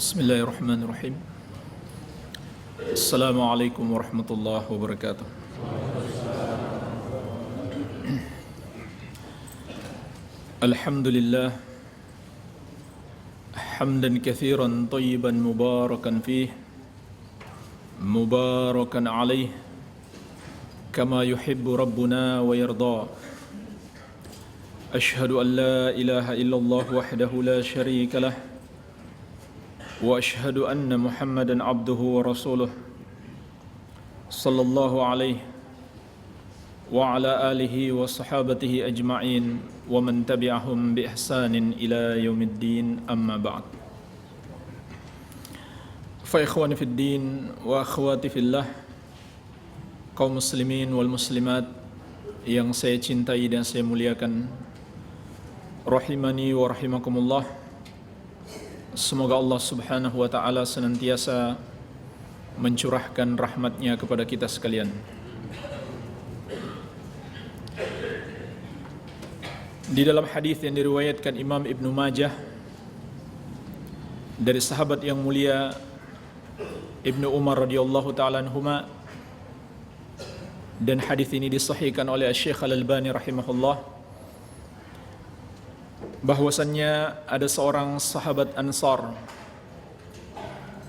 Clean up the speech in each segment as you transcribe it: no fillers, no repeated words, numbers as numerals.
Bismillahirrahmanirrahim. Assalamualaikum warahmatullahi wabarakatuh. Alhamdulillah hamdan katsiran tayyiban mubarakan fih mubarakan alaih kama yuhibbu rabbuna wa yarda. Ashhadu an la ilaha illallah wahdahu la syarika lah wa ashhadu anna Muhammadan abduhu wa rasuluh sallallahu alaihi wa ala alihi wa sahabatihi ajma'in wa man tabi'ahum bi ihsanin ila yaumiddin, amma ba'd. Fa ikhwani fid din wa akhwati fillah, kaum muslimin wal muslimat yang saya cintai dan saya muliakan, rahimani wa rahimakumullah. Semoga Allah subhanahu wa ta'ala senantiasa mencurahkan rahmatnya kepada kita sekalian. Di dalam hadis yang diriwayatkan Imam Ibnu Majah dari sahabat yang mulia Ibnu Umar radhiyallahu ta'ala anhuma, dan hadis ini disahihkan oleh Syekh Al-Albani rahimahullah, bahwasannya ada seorang sahabat Ansar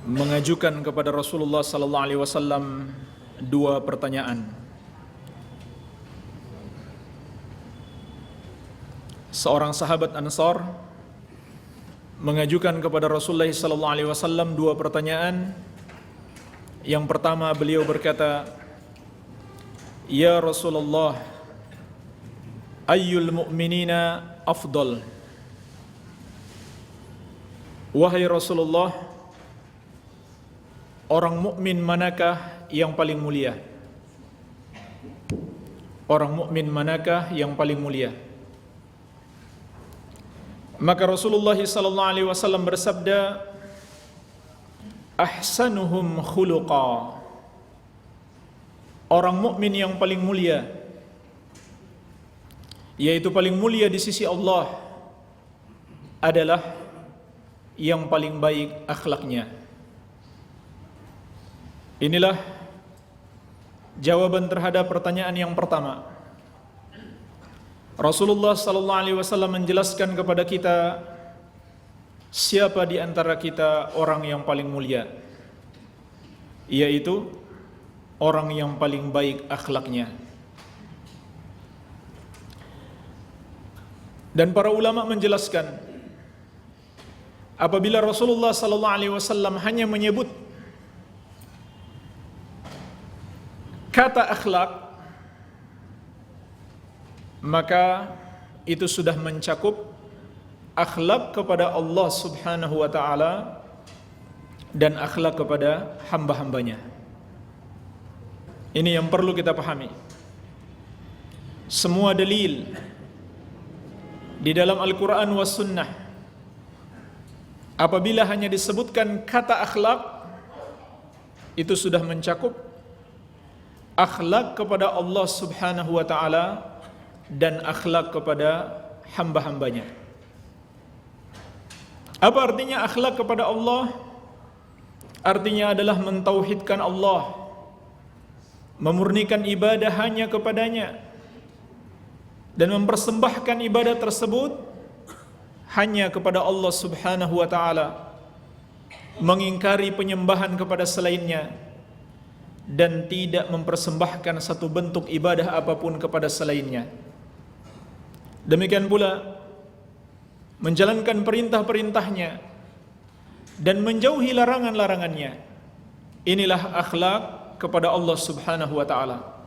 mengajukan kepada Rasulullah sallallahu alaihi wasallam dua pertanyaan. Seorang sahabat Ansar mengajukan kepada Rasulullah sallallahu alaihi wasallam dua pertanyaan. Yang pertama, beliau berkata, "Ya Rasulullah, ayyul mu'minina afdal?" Wahai Rasulullah, orang mukmin manakah yang paling mulia? Orang mukmin manakah yang paling mulia? Maka Rasulullah sallallahu alaihi wasallam bersabda, "Ahsanuhum khuluqa." Orang mukmin yang paling mulia, yaitu paling mulia di sisi Allah, adalah yang paling baik akhlaknya. Inilah jawaban terhadap pertanyaan yang pertama. Rasulullah sallallahu alaihi wasallam menjelaskan kepada kita siapa di antara kita orang yang paling mulia, yaitu orang yang paling baik akhlaknya. Dan para ulama menjelaskan, apabila Rasulullah sallallahu alaihi wasallam hanya menyebut kata akhlak, maka itu sudah mencakup akhlak kepada Allah subhanahu wa ta'ala dan akhlak kepada hamba-hambanya. Ini yang perlu kita pahami. Semua dalil di dalam Al-Quran was sunnah, apabila hanya disebutkan kata akhlak, itu sudah mencakup akhlak kepada Allah subhanahu wa ta'ala dan akhlak kepada hamba-hambanya. Apa artinya akhlak kepada Allah? Artinya adalah mentauhidkan Allah, memurnikan ibadah hanya kepadanya, dan mempersembahkan ibadah tersebut hanya kepada Allah subhanahu wa ta'ala, mengingkari penyembahan kepada selainnya, dan tidak mempersembahkan satu bentuk ibadah apapun kepada selainnya. Demikian pula menjalankan perintah-perintahnya dan menjauhi larangan-larangannya. Inilah akhlak kepada Allah subhanahu wa ta'ala.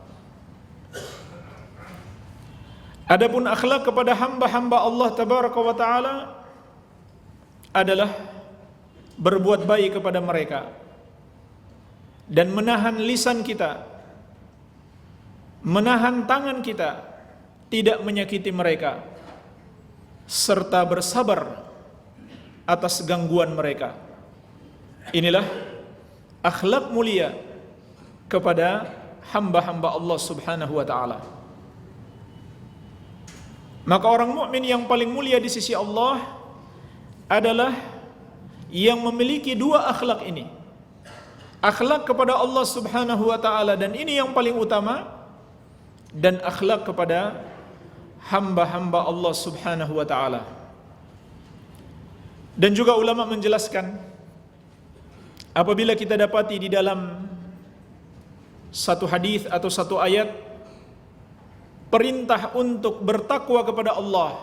Adapun akhlak kepada hamba-hamba Allah tabaraka wa ta'ala adalah berbuat baik kepada mereka dan menahan lisan kita, menahan tangan kita, tidak menyakiti mereka, serta bersabar atas gangguan mereka. Inilah akhlak mulia kepada hamba-hamba Allah subhanahu wa ta'ala. Maka orang mukmin yang paling mulia di sisi Allah adalah yang memiliki dua akhlak ini. Akhlak kepada Allah Subhanahu wa taala, dan ini yang paling utama, dan akhlak kepada hamba-hamba Allah Subhanahu wa taala. Dan juga ulama menjelaskan, apabila kita dapati di dalam satu hadis atau satu ayat perintah untuk bertakwa kepada Allah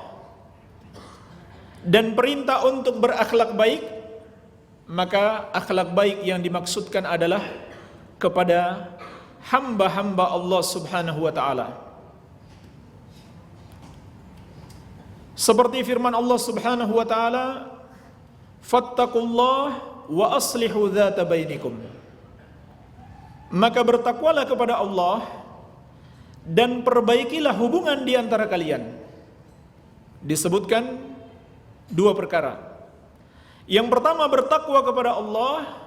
dan perintah untuk berakhlak baik, maka akhlak baik yang dimaksudkan adalah kepada hamba-hamba Allah Subhanahu wa taala. Seperti firman Allah Subhanahu wa taala, "Fattaqullah wa aslihu dzata bainikum." Maka bertakwalah kepada Allah dan perbaikilah hubungan di antara kalian. Disebutkan dua perkara. Yang pertama bertakwa kepada Allah,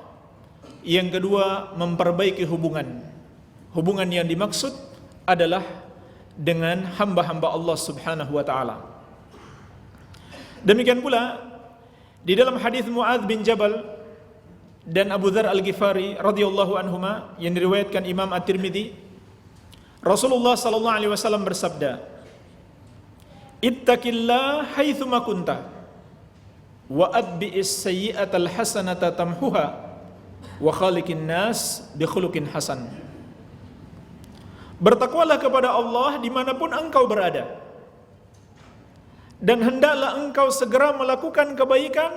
yang kedua memperbaiki hubungan. Hubungan yang dimaksud adalah dengan hamba-hamba Allah Subhanahu wa taala. Demikian pula di dalam hadis Muadz bin Jabal dan Abu Dzar Al-Ghifari radhiyallahu anhuma yang diriwayatkan Imam At-Tirmidzi, Rasulullah sallallahu alaihi wasallam bersabda, "Ittaqillah haitsu ma kunta wa atbi'is sayyi'atal hasanata tamhuha wa khaliqin nas bi khuluqin hasan." Bertakwalah kepada Allah dimanapun engkau berada, dan hendaklah engkau segera melakukan kebaikan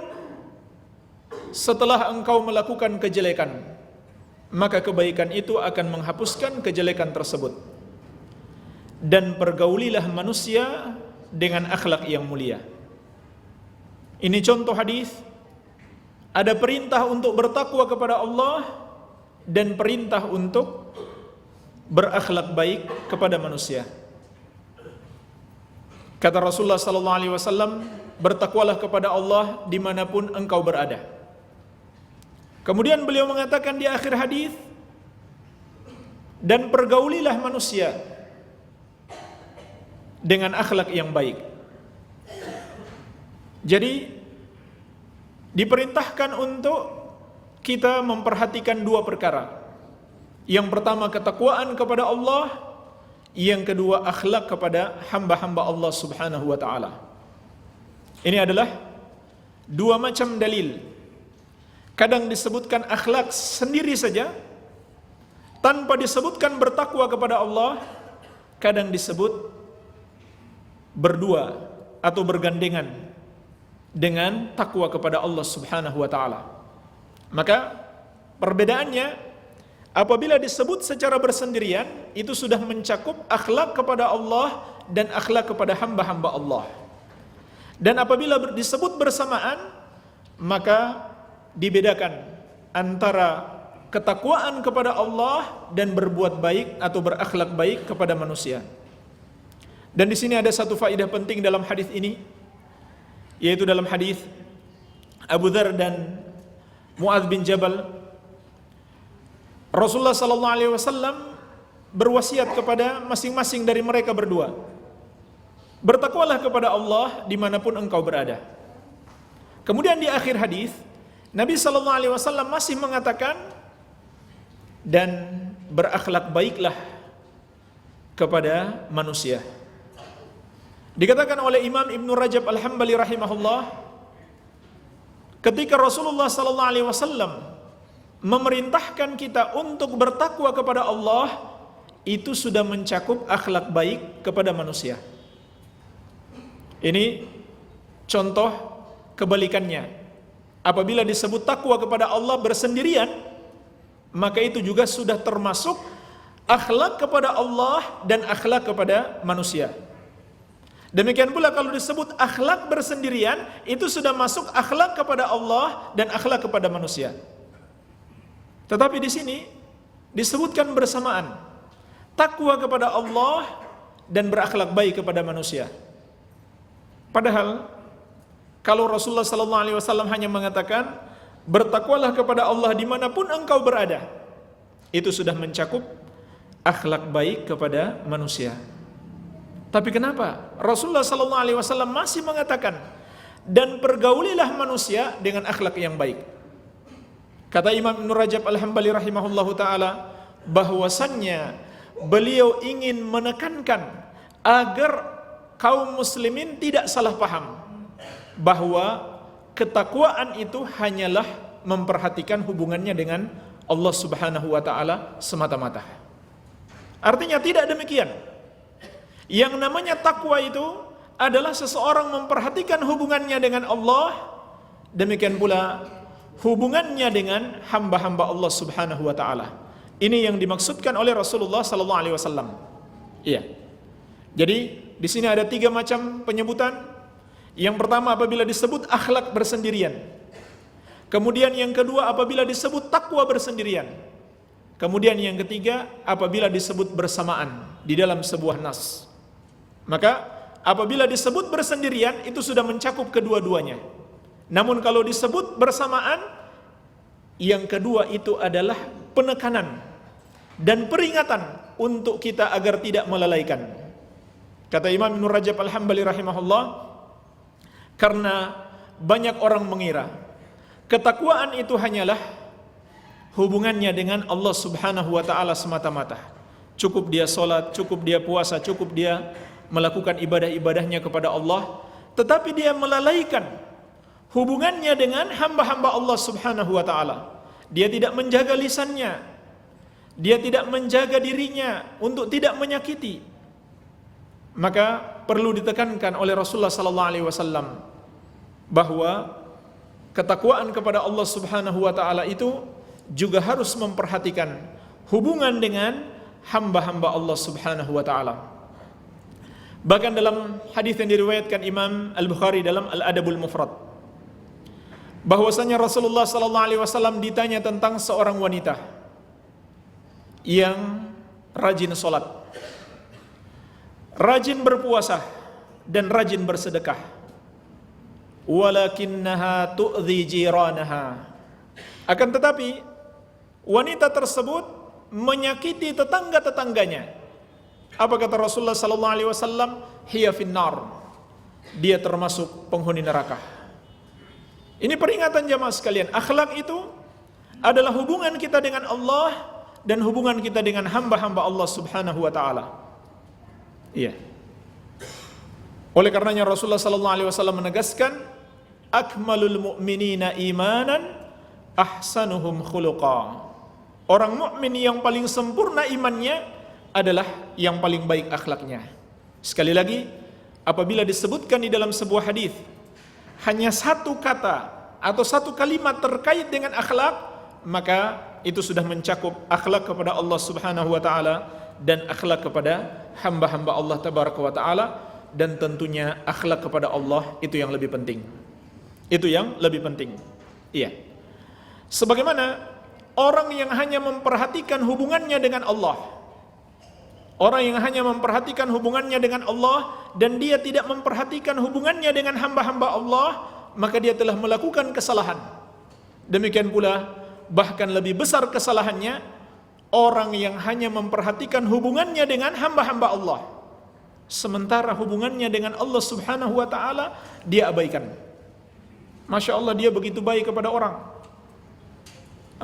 setelah engkau melakukan kejelekan, maka kebaikan itu akan menghapuskan kejelekan tersebut. Dan pergaulilah manusia dengan akhlak yang mulia. Ini contoh hadis, ada perintah untuk bertakwa kepada Allah dan perintah untuk berakhlak baik kepada manusia. Kata Rasulullah sallallahu alaihi wasallam, bertakwalah kepada Allah dimanapun engkau berada. Kemudian beliau mengatakan di akhir hadis, dan pergaulilah manusia dengan akhlak yang baik. Jadi diperintahkan untuk kita memperhatikan dua perkara. Yang pertama ketakwaan kepada Allah, yang kedua akhlak kepada hamba-hamba Allah Subhanahu wa taala. Ini adalah dua macam dalil. Kadang disebutkan akhlak sendiri saja tanpa disebutkan bertakwa kepada Allah, kadang disebut berdua atau bergandengan dengan takwa kepada Allah Subhanahu wa taala. Maka perbedaannya, apabila disebut secara bersendirian itu sudah mencakup akhlak kepada Allah dan akhlak kepada hamba-hamba Allah. Dan apabila disebut bersamaan, maka dibedakan antara ketakwaan kepada Allah dan berbuat baik atau berakhlak baik kepada manusia. Dan di sini ada satu faedah penting dalam hadis ini, yaitu dalam hadis Abu Dzar dan Muadz bin Jabal, Rasulullah sallallahu alaihi wasallam berwasiat kepada masing-masing dari mereka berdua, bertakwalah kepada Allah dimanapun engkau berada. Kemudian di akhir hadis Nabi sallallahu alaihi wasallam masih mengatakan, dan berakhlak baiklah kepada manusia. Dikatakan oleh Imam Ibnu Rajab Al-Hambali rahimahullah, ketika Rasulullah sallallahu alaihi wasallam memerintahkan kita untuk bertakwa kepada Allah, itu sudah mencakup akhlak baik kepada manusia. Ini contoh kebalikannya. Apabila disebut takwa kepada Allah bersendirian, maka itu juga sudah termasuk akhlak kepada Allah dan akhlak kepada manusia. Demikian pula kalau disebut akhlak bersendirian, itu sudah masuk akhlak kepada Allah dan akhlak kepada manusia. Tetapi di sini disebutkan bersamaan takwa kepada Allah dan berakhlak baik kepada manusia. Padahal kalau Rasulullah sallallahu alaihi wasallam hanya mengatakan bertakwalah kepada Allah dimanapun engkau berada, itu sudah mencakup akhlak baik kepada manusia. Tapi kenapa Rasulullah sallallahu alaihi wasallam masih mengatakan dan pergaulilah manusia dengan akhlak yang baik. Kata Imam Ibn Rajab Al-Hambali rahimahullahu ta'ala, bahwasannya beliau ingin menekankan agar kaum muslimin tidak salah paham bahwa ketakwaan itu hanyalah memperhatikan hubungannya dengan Allah Subhanahu wa ta'ala semata-mata. Artinya tidak demikian. Yang namanya takwa itu adalah seseorang memperhatikan hubungannya dengan Allah, demikian pula hubungannya dengan hamba-hamba Allah Subhanahu wa ta'ala. Ini yang dimaksudkan oleh Rasulullah sallallahu alaihi wasallam. Iya. Jadi di sini ada 3 macam penyebutan. Yang pertama apabila disebut akhlak bersendirian. Kemudian yang kedua apabila disebut takwa bersendirian. Kemudian yang ketiga apabila disebut bersamaan di dalam sebuah nas. Maka apabila disebut bersendirian itu sudah mencakup kedua-duanya. Namun kalau disebut bersamaan, yang kedua itu adalah penekanan dan peringatan untuk kita agar tidak melalaikan. Kata Imam Ibn Rajab Al-Hambali rahimahullah, karena banyak orang mengira ketakwaan itu hanyalah hubungannya dengan Allah Subhanahu wa ta'ala semata-mata. Cukup dia sholat, cukup dia puasa, cukup dia melakukan ibadah-ibadahnya kepada Allah, tetapi dia melalaikan hubungannya dengan hamba-hamba Allah Subhanahu wa ta'ala. Dia tidak menjaga lisannya, dia tidak menjaga dirinya untuk tidak menyakiti. Maka perlu ditekankan oleh Rasulullah sallallahu alaihi wasallam bahwa ketakwaan kepada Allah Subhanahu wa ta'ala itu juga harus memperhatikan hubungan dengan hamba-hamba Allah Subhanahu wa ta'ala. Bahkan dalam hadis yang diriwayatkan Imam Al-Bukhari dalam Al-Adabul Mufrad, bahwasanya Rasulullah sallallahu alaihi wasallam ditanya tentang seorang wanita yang rajin salat, rajin berpuasa dan rajin bersedekah. Walakinnaha tu'dhi jiranaha. Akan tetapi wanita tersebut menyakiti tetangga-tetangganya. Apa kata Rasulullah sallallahu alaihi wasallam? Hiya finnar. Dia termasuk penghuni neraka. Ini peringatan jamaah sekalian. Akhlak itu adalah hubungan kita dengan Allah dan hubungan kita dengan hamba-hamba Allah Subhanahu wa ta'ala. Iya. Oleh karenanya Rasulullah sallallahu alaihi wasallam menegaskan, akmalul mu'minina imanan ahsanuhum khuluqa. Orang mukmin yang paling sempurna imannya adalah yang paling baik akhlaknya. Sekali lagi, apabila disebutkan di dalam sebuah hadis hanya satu kata atau satu kalimat terkait dengan akhlak, maka itu sudah mencakup akhlak kepada Allah Subhanahu wa ta'ala dan akhlak kepada hamba-hamba Allah Tabaraka wa ta'ala, dan tentunya akhlak kepada Allah itu yang lebih penting. Itu yang lebih penting. Iya. Sebagaimana orang yang hanya memperhatikan hubungannya dengan Allah, orang yang hanya memperhatikan hubungannya dengan Allah dan dia tidak memperhatikan hubungannya dengan hamba-hamba Allah, maka dia telah melakukan kesalahan. Demikian pula bahkan lebih besar kesalahannya orang yang hanya memperhatikan hubungannya dengan hamba-hamba Allah, sementara hubungannya dengan Allah Subhanahu wa ta'ala dia abaikan. Masya Allah, dia begitu baik kepada orang,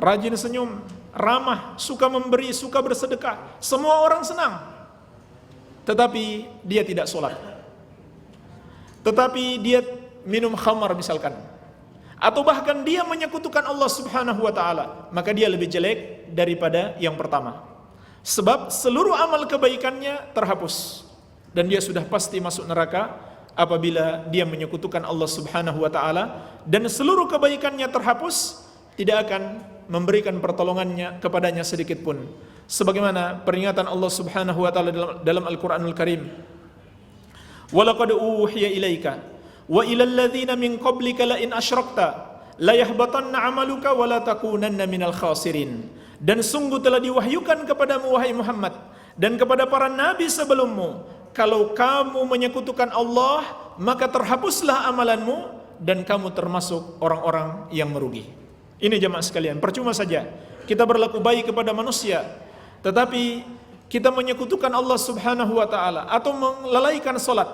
rajin senyum, ramah, suka memberi, suka bersedekah, semua orang senang. Tetapi dia tidak sholat, tetapi dia minum khamar misalkan, atau bahkan dia menyekutukan Allah Subhanahu wa ta'ala, maka dia lebih jelek daripada yang pertama. Sebab seluruh amal kebaikannya terhapus dan dia sudah pasti masuk neraka apabila dia menyekutukan Allah Subhanahu wa ta'ala, dan seluruh kebaikannya terhapus, tidak akan memberikan pertolongannya kepadanya sedikit pun. Sebagaimana peringatan Allah Subhanahu wa ta'ala dalam Al-Qur'anul Karim, walaqad uhiya ilaika wa ilal ladzina min qablika la in asyrakta la yahbatanna 'amaluka wa la takunanna minal khasirin. Dan sungguh telah diwahyukan kepadamu wahai Muhammad dan kepada para nabi sebelummu, kalau kamu menyekutukan Allah maka terhapuslah amalanmu dan kamu termasuk orang-orang yang merugi. Ini jemaah sekalian, percuma saja kita berlaku baik kepada manusia tetapi kita menyekutukan Allah Subhanahu wa ta'ala atau melalaikan salat,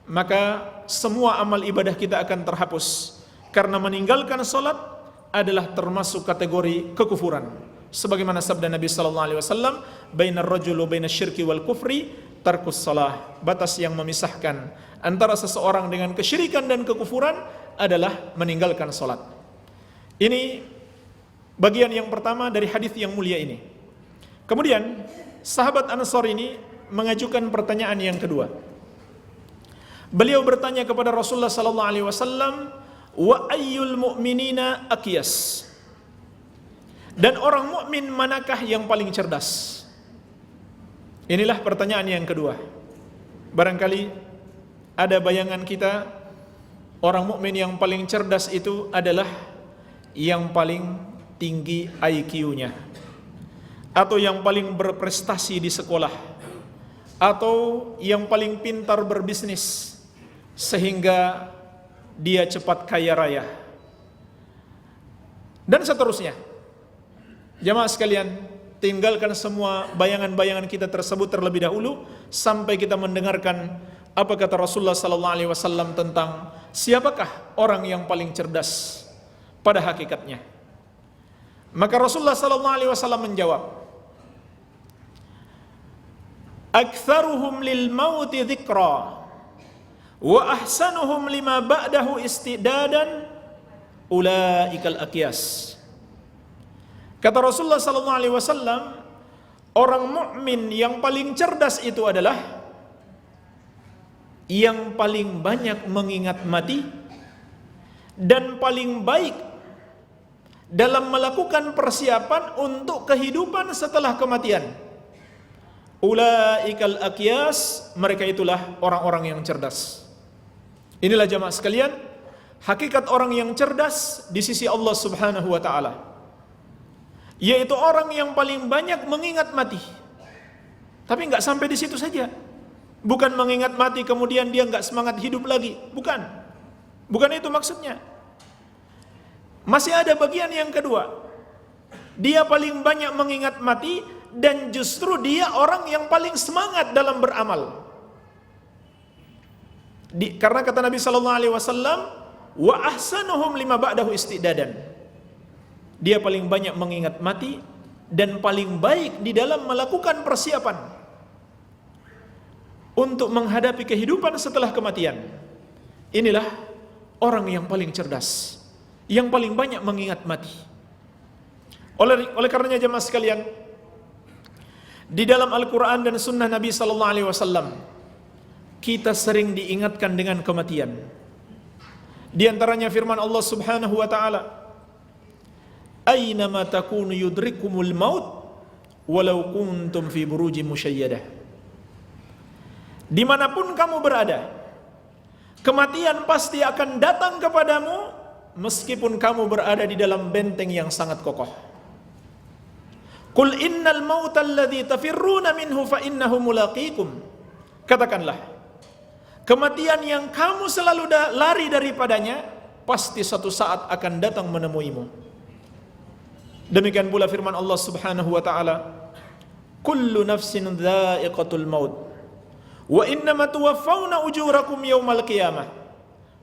maka semua amal ibadah kita akan terhapus. Karena meninggalkan salat adalah termasuk kategori kekufuran. Sebagaimana sabda Nabi sallallahu alaihi wasallam, "Bainar rajuli wa bainasyirki wal kufri tarkus shalah." Batas yang memisahkan antara seseorang dengan kesyirikan dan kekufuran adalah meninggalkan salat. Ini bagian yang pertama dari hadis yang mulia ini. Kemudian sahabat Ansar ini mengajukan pertanyaan yang kedua. Beliau bertanya kepada Rasulullah sallallahu alaihi wasallam, "Wa ayyul mu'minina aqyas?" Dan orang mukmin manakah yang paling cerdas? Inilah pertanyaan yang kedua. Barangkali ada bayangan kita, orang mukmin yang paling cerdas itu adalah yang paling tinggi IQ-nya, atau yang paling berprestasi di sekolah, atau yang paling pintar berbisnis sehingga dia cepat kaya raya, dan seterusnya. Jamaah sekalian, tinggalkan semua bayangan-bayangan kita tersebut terlebih dahulu sampai kita mendengarkan apa kata Rasulullah sallallahu alaihi wasallam tentang siapakah orang yang paling cerdas pada hakikatnya. Maka Rasulullah sallallahu alaihi wasallam menjawab, "Aktsaruhum lil mauti dzikra wa ahsanuhum lima ba'dahu istidadan ulaikal aqyas." Kata Rasulullah sallallahu alaihi wasallam, orang mukmin yang paling cerdas itu adalah yang paling banyak mengingat mati dan paling baik dalam melakukan persiapan untuk kehidupan setelah kematian. Ulaikal aqyas, mereka itulah orang-orang yang cerdas. Inilah jamaah sekalian, hakikat orang yang cerdas di sisi Allah Subhanahu wa taala, yaitu orang yang paling banyak mengingat mati. Tapi enggak sampai di situ saja. Bukan mengingat mati kemudian dia enggak semangat hidup lagi, bukan. Bukan itu maksudnya. Masih ada bagian yang kedua. Dia paling banyak mengingat mati dan justru dia orang yang paling semangat dalam beramal. Karena kata Nabi sallallahu alaihi wasallam, "Wa ahsanuhum lima ba'dahu istidadan." Dia paling banyak mengingat mati dan paling baik di dalam melakukan persiapan untuk menghadapi kehidupan setelah kematian. Inilah orang yang paling cerdas, yang paling banyak mengingat mati. Oleh karenanya jemaah sekalian, di dalam Al-Quran dan Sunnah Nabi sallallahu alaihi wasallam kita sering diingatkan dengan kematian. Di antaranya firman Allah Subhanahu wa taala, "Aynama takunu yudrikumul maut walau kuntum fi burujin musyayyadah." Dimanapun kamu berada, kematian pasti akan datang kepadamu meskipun kamu berada di dalam benteng yang sangat kokoh. Qul innal mautal ladzi tafirruna minhu fa innahu mulaqikum. Katakanlah, kematian yang kamu selalu lari daripadanya pasti suatu saat akan datang menemuimu. Demikian pula firman Allah Subhanahu wa taala, "Kullu nafsin dha'iqatul maut wa innama tuwaffawna ujurakum yaumal qiyamah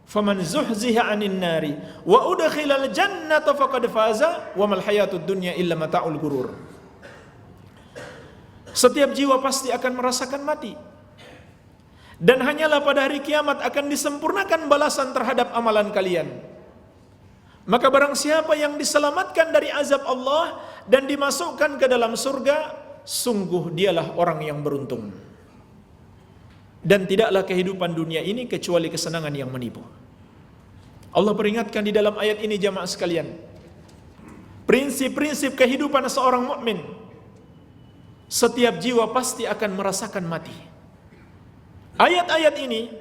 faman zuhziha 'anil nari wa udkhilal jannata faqad faza wa mal hayatud dunya illa mata'ul ghurur." Setiap jiwa pasti akan merasakan mati, dan hanyalah pada hari kiamat akan disempurnakan balasan terhadap amalan kalian. Maka barang siapa yang diselamatkan dari azab Allah dan dimasukkan ke dalam surga, sungguh dialah orang yang beruntung. Dan tidaklah kehidupan dunia ini kecuali kesenangan yang menipu. Allah peringatkan di dalam ayat ini jamaah sekalian, prinsip-prinsip kehidupan seorang mukmin. Setiap jiwa pasti akan merasakan mati. Ayat-ayat ini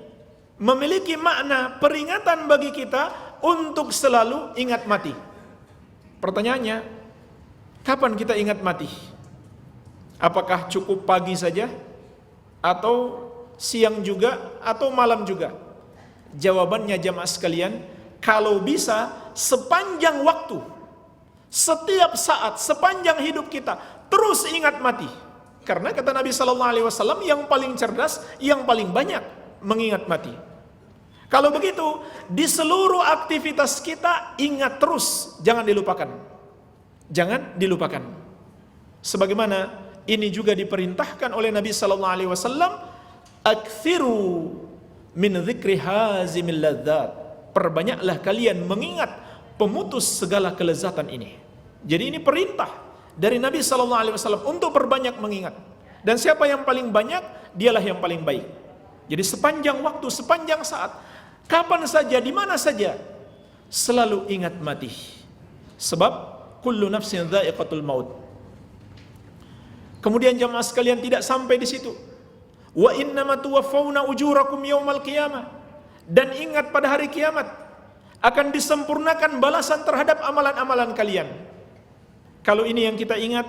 memiliki makna peringatan bagi kita untuk selalu ingat mati. Pertanyaannya, kapan kita ingat mati? Apakah cukup pagi saja? Atau siang juga? Atau malam juga? Jawabannya jamaah sekalian, kalau bisa sepanjang waktu, setiap saat, sepanjang hidup kita, terus ingat mati. Karena kata Nabi sallallahu alaihi wasallam, yang paling cerdas, yang paling banyak mengingat mati. Kalau begitu, di seluruh aktivitas kita ingat terus, jangan dilupakan. Jangan dilupakan. Sebagaimana ini juga diperintahkan oleh Nabi sallallahu alaihi wasallam, "Aktsiru min dzikri hazimil ladzat." Perbanyaklah kalian mengingat pemutus segala kelezatan ini. Jadi ini perintah dari Nabi sallallahu alaihi wasallam untuk perbanyak mengingat. Dan siapa yang paling banyak, dialah yang paling baik. Jadi sepanjang waktu, sepanjang saat, kapan saja, di mana saja, selalu ingat mati. Sebab kullu nafsin dha'iqatul maut. Kemudian jamaah sekalian, tidak sampai di situ. Wa innama tuwaffawna ujurakum yaumal qiyamah. Dan ingat pada hari kiamat akan disempurnakan balasan terhadap amalan-amalan kalian. Kalau ini yang kita ingat,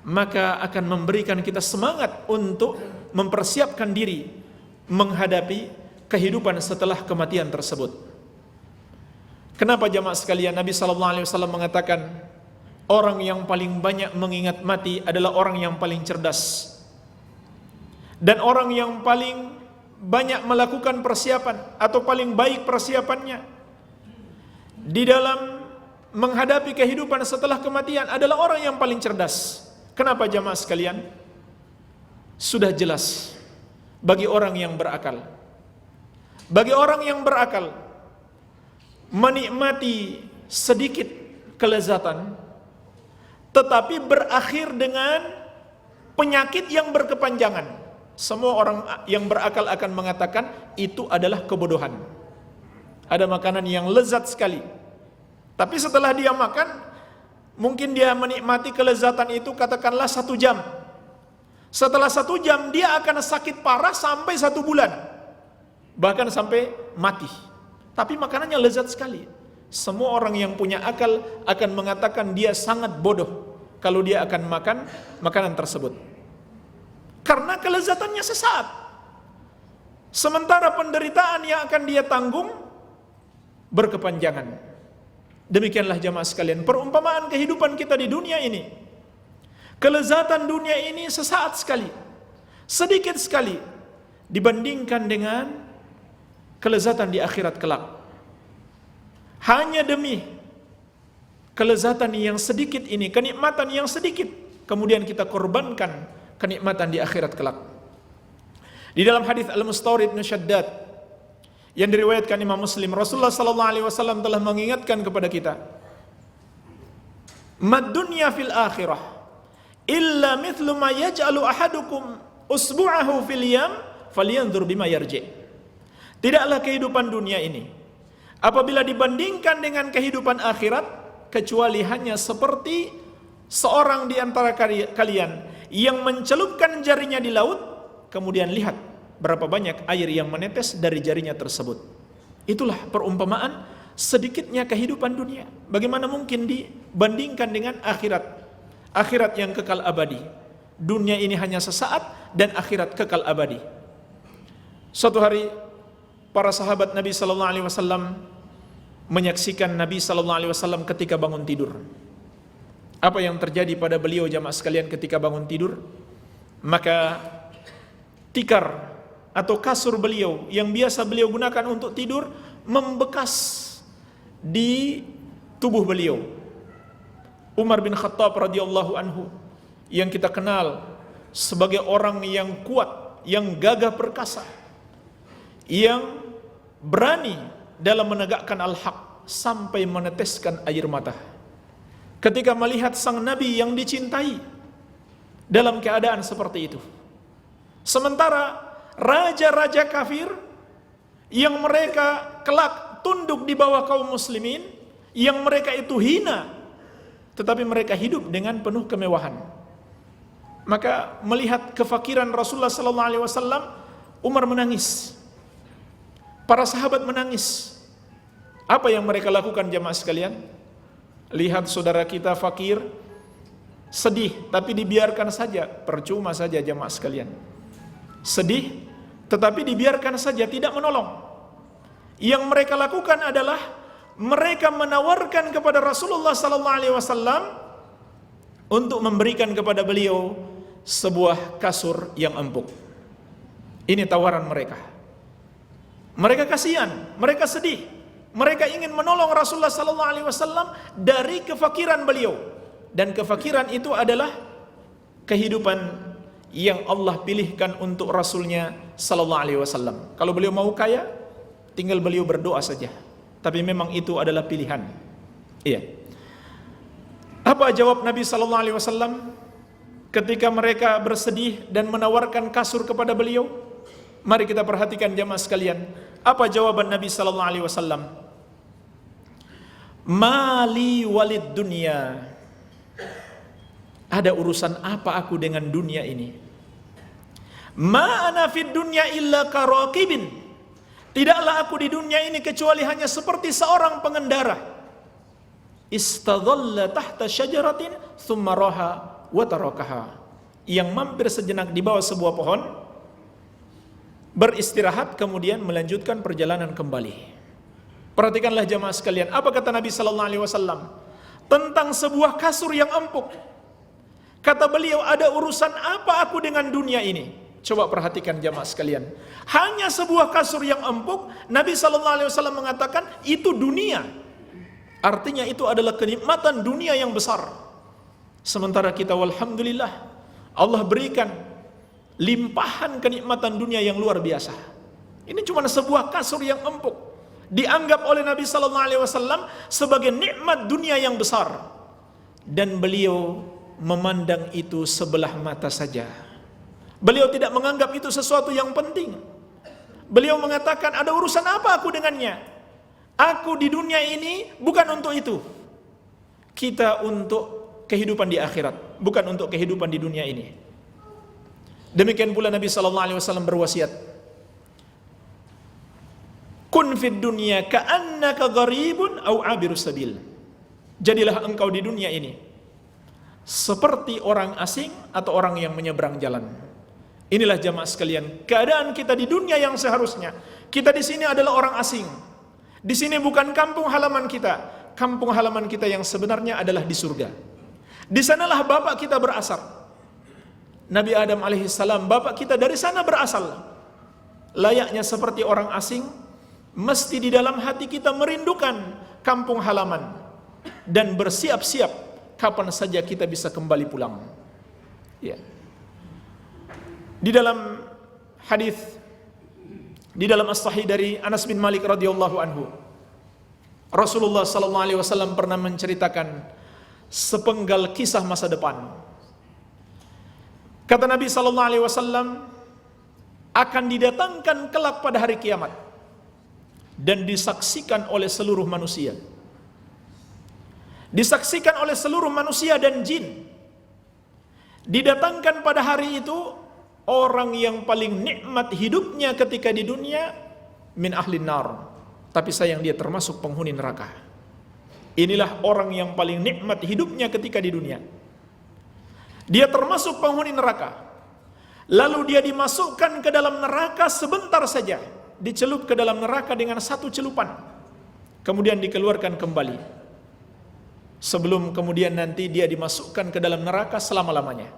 maka akan memberikan kita semangat untuk mempersiapkan diri menghadapi kehidupan setelah kematian tersebut. Kenapa jamaah sekalian Nabi sallallahu alaihi wasallam mengatakan orang yang paling banyak mengingat mati adalah orang yang paling cerdas dan orang yang paling banyak melakukan persiapan atau paling baik persiapannya di dalam menghadapi kehidupan setelah kematian adalah orang yang paling cerdas. Kenapa jamaah sekalian? Sudah jelas bagi orang yang berakal. Bagi orang yang berakal, menikmati sedikit kelezatan tetapi berakhir dengan penyakit yang berkepanjangan. Semua orang yang berakal akan mengatakan itu adalah kebodohan. Ada makanan yang lezat sekali, tapi setelah dia makan, mungkin dia menikmati kelezatan itu katakanlah 1 jam. Setelah 1 jam dia akan sakit parah sampai 1 bulan, bahkan sampai mati. Tapi makanannya lezat sekali. Semua orang yang punya akal akan mengatakan dia sangat bodoh kalau dia akan makan makanan tersebut, karena kelezatannya sesaat. Sementara penderitaan yang akan dia tanggung berkepanjangan. Demikianlah jamaah sekalian perumpamaan kehidupan kita di dunia ini. Kelezatan dunia ini sesaat sekali, sedikit sekali dibandingkan dengan kelezatan di akhirat kelak. Hanya demi kelezatan yang sedikit ini, kenikmatan yang sedikit, kemudian kita korbankan kenikmatan di akhirat kelak. Di dalam hadis Al-Mustawrid bin Shaddad yang diriwayatkan Imam Muslim, Rasulullah sallallahu alaihi wasallam telah mengingatkan kepada kita, "Mad dunya fil akhirah illa mithlu ma yaj'alu ahadukum usbu'ahu fil yam falyanzur bima yarji'." Tidaklah kehidupan dunia ini apabila dibandingkan dengan kehidupan akhirat kecuali hanya seperti seorang di antara kalian yang mencelupkan jarinya di laut, kemudian lihat berapa banyak air yang menetes dari jarinya tersebut. Itulah perumpamaan sedikitnya kehidupan dunia. Bagaimana mungkin dibandingkan dengan akhirat? Akhirat yang kekal abadi. Dunia ini hanya sesaat dan akhirat kekal abadi. Suatu hari para sahabat Nabi sallallahu alaihi wasallam menyaksikan Nabi sallallahu alaihi wasallam ketika bangun tidur. Apa yang terjadi pada beliau jamaah sekalian ketika bangun tidur? Maka tikar atau kasur beliau yang biasa beliau gunakan untuk tidur membekas di tubuh beliau. Umar bin Khattab radhiyallahu anhu yang kita kenal sebagai orang yang kuat, yang gagah perkasa, yang berani dalam menegakkan al-haq sampai meneteskan air mata ketika melihat sang Nabi yang dicintai dalam keadaan seperti itu. Sementara raja-raja kafir yang mereka kelak tunduk di bawah kaum muslimin, yang mereka itu hina, tetapi mereka hidup dengan penuh kemewahan. Maka melihat kefakiran Rasulullah sallallahu alaihi wasallam, Umar menangis. Para sahabat menangis. Apa yang mereka lakukan jamaah sekalian? Lihat saudara kita fakir, sedih, tapi dibiarkan saja. Percuma saja jamaah sekalian. Sedih, tetapi dibiarkan saja, tidak menolong. Yang mereka lakukan adalah mereka menawarkan kepada Rasulullah sallallahu alaihi wasallam untuk memberikan kepada beliau sebuah kasur yang empuk. Ini tawaran mereka. Mereka kasihan, mereka sedih, mereka ingin menolong Rasulullah sallallahu alaihi wasallam dari kefakiran beliau. Dan kefakiran itu adalah kehidupan yang Allah pilihkan untuk Rasulnya sallallahu alaihi wasallam. Kalau beliau mau kaya, tinggal beliau berdoa saja. Tapi memang itu adalah pilihan. Iya. Apa jawab Nabi sallallahu alaihi wasallam ketika mereka bersedih dan menawarkan kasur kepada beliau? Mari kita perhatikan jamaah sekalian. Apa jawaban Nabi sallallahu alaihi wasallam? Mali walid dunya. Ada urusan apa aku dengan dunia ini? Ma ana fid dunya illa karaqibin. Tidaklah aku di dunia ini kecuali hanya seperti seorang pengendara. Istadhalla tahta syajaratin thumma raha wa tarakaha. Yang mampir sejenak di bawah sebuah pohon, beristirahat kemudian melanjutkan perjalanan kembali. Perhatikanlah jamaah sekalian, apa kata Nabi sallallahu alaihi wasallam tentang sebuah kasur yang empuk. Kata beliau, ada urusan apa aku dengan dunia ini? Coba perhatikan jamaah sekalian. Hanya sebuah kasur yang empuk, Nabi sallallahu alaihi wasallam mengatakan itu dunia. Artinya itu adalah kenikmatan dunia yang besar. Sementara kita walhamdulillah Allah berikan limpahan kenikmatan dunia yang luar biasa. Ini cuma sebuah kasur yang empuk, dianggap oleh Nabi sallallahu alaihi wasallam sebagai nikmat dunia yang besar. Dan beliau memandang itu sebelah mata saja. Beliau tidak menganggap itu sesuatu yang penting. Beliau mengatakan, ada urusan apa aku dengannya? Aku di dunia ini bukan untuk itu. Kita untuk kehidupan di akhirat, bukan untuk kehidupan di dunia ini. Demikian pula Nabi sallallahu alaihi wasallam berwasiat, kun fid dunya ka'annaka gharibun aw abirus sabil. Jadilah engkau di dunia ini seperti orang asing atau orang yang menyeberang jalan. Inilah jamaah sekalian, keadaan kita di dunia yang seharusnya. Kita di sini adalah orang asing. Di sini bukan kampung halaman kita. Kampung halaman kita yang sebenarnya adalah di surga. Di sanalah bapak kita berasal. Nabi Adam alaihissalam, bapak kita dari sana berasal. Layaknya seperti orang asing, mesti di dalam hati kita merindukan kampung halaman dan bersiap-siap kapan saja kita bisa kembali pulang. Ya. Di dalam hadis, di dalam as-sahih dari Anas bin Malik radhiyallahu anhu, Rasulullah sallallahu alaihi wasallam pernah menceritakan sepenggal kisah masa depan. Kata Nabi sallallahu alaihi wasallam, akan didatangkan kelak pada hari kiamat dan disaksikan oleh seluruh manusia. Disaksikan oleh seluruh manusia dan jin. Didatangkan pada hari itu orang yang paling nikmat hidupnya ketika di dunia min ahlin nar, tapi sayang dia termasuk penghuni neraka. Inilah orang yang paling nikmat hidupnya ketika di dunia. Dia termasuk penghuni neraka. Lalu dia dimasukkan ke dalam neraka sebentar saja, dicelup ke dalam neraka dengan satu celupan, kemudian dikeluarkan kembali. Sebelum kemudian nanti dia dimasukkan ke dalam neraka selama-lamanya.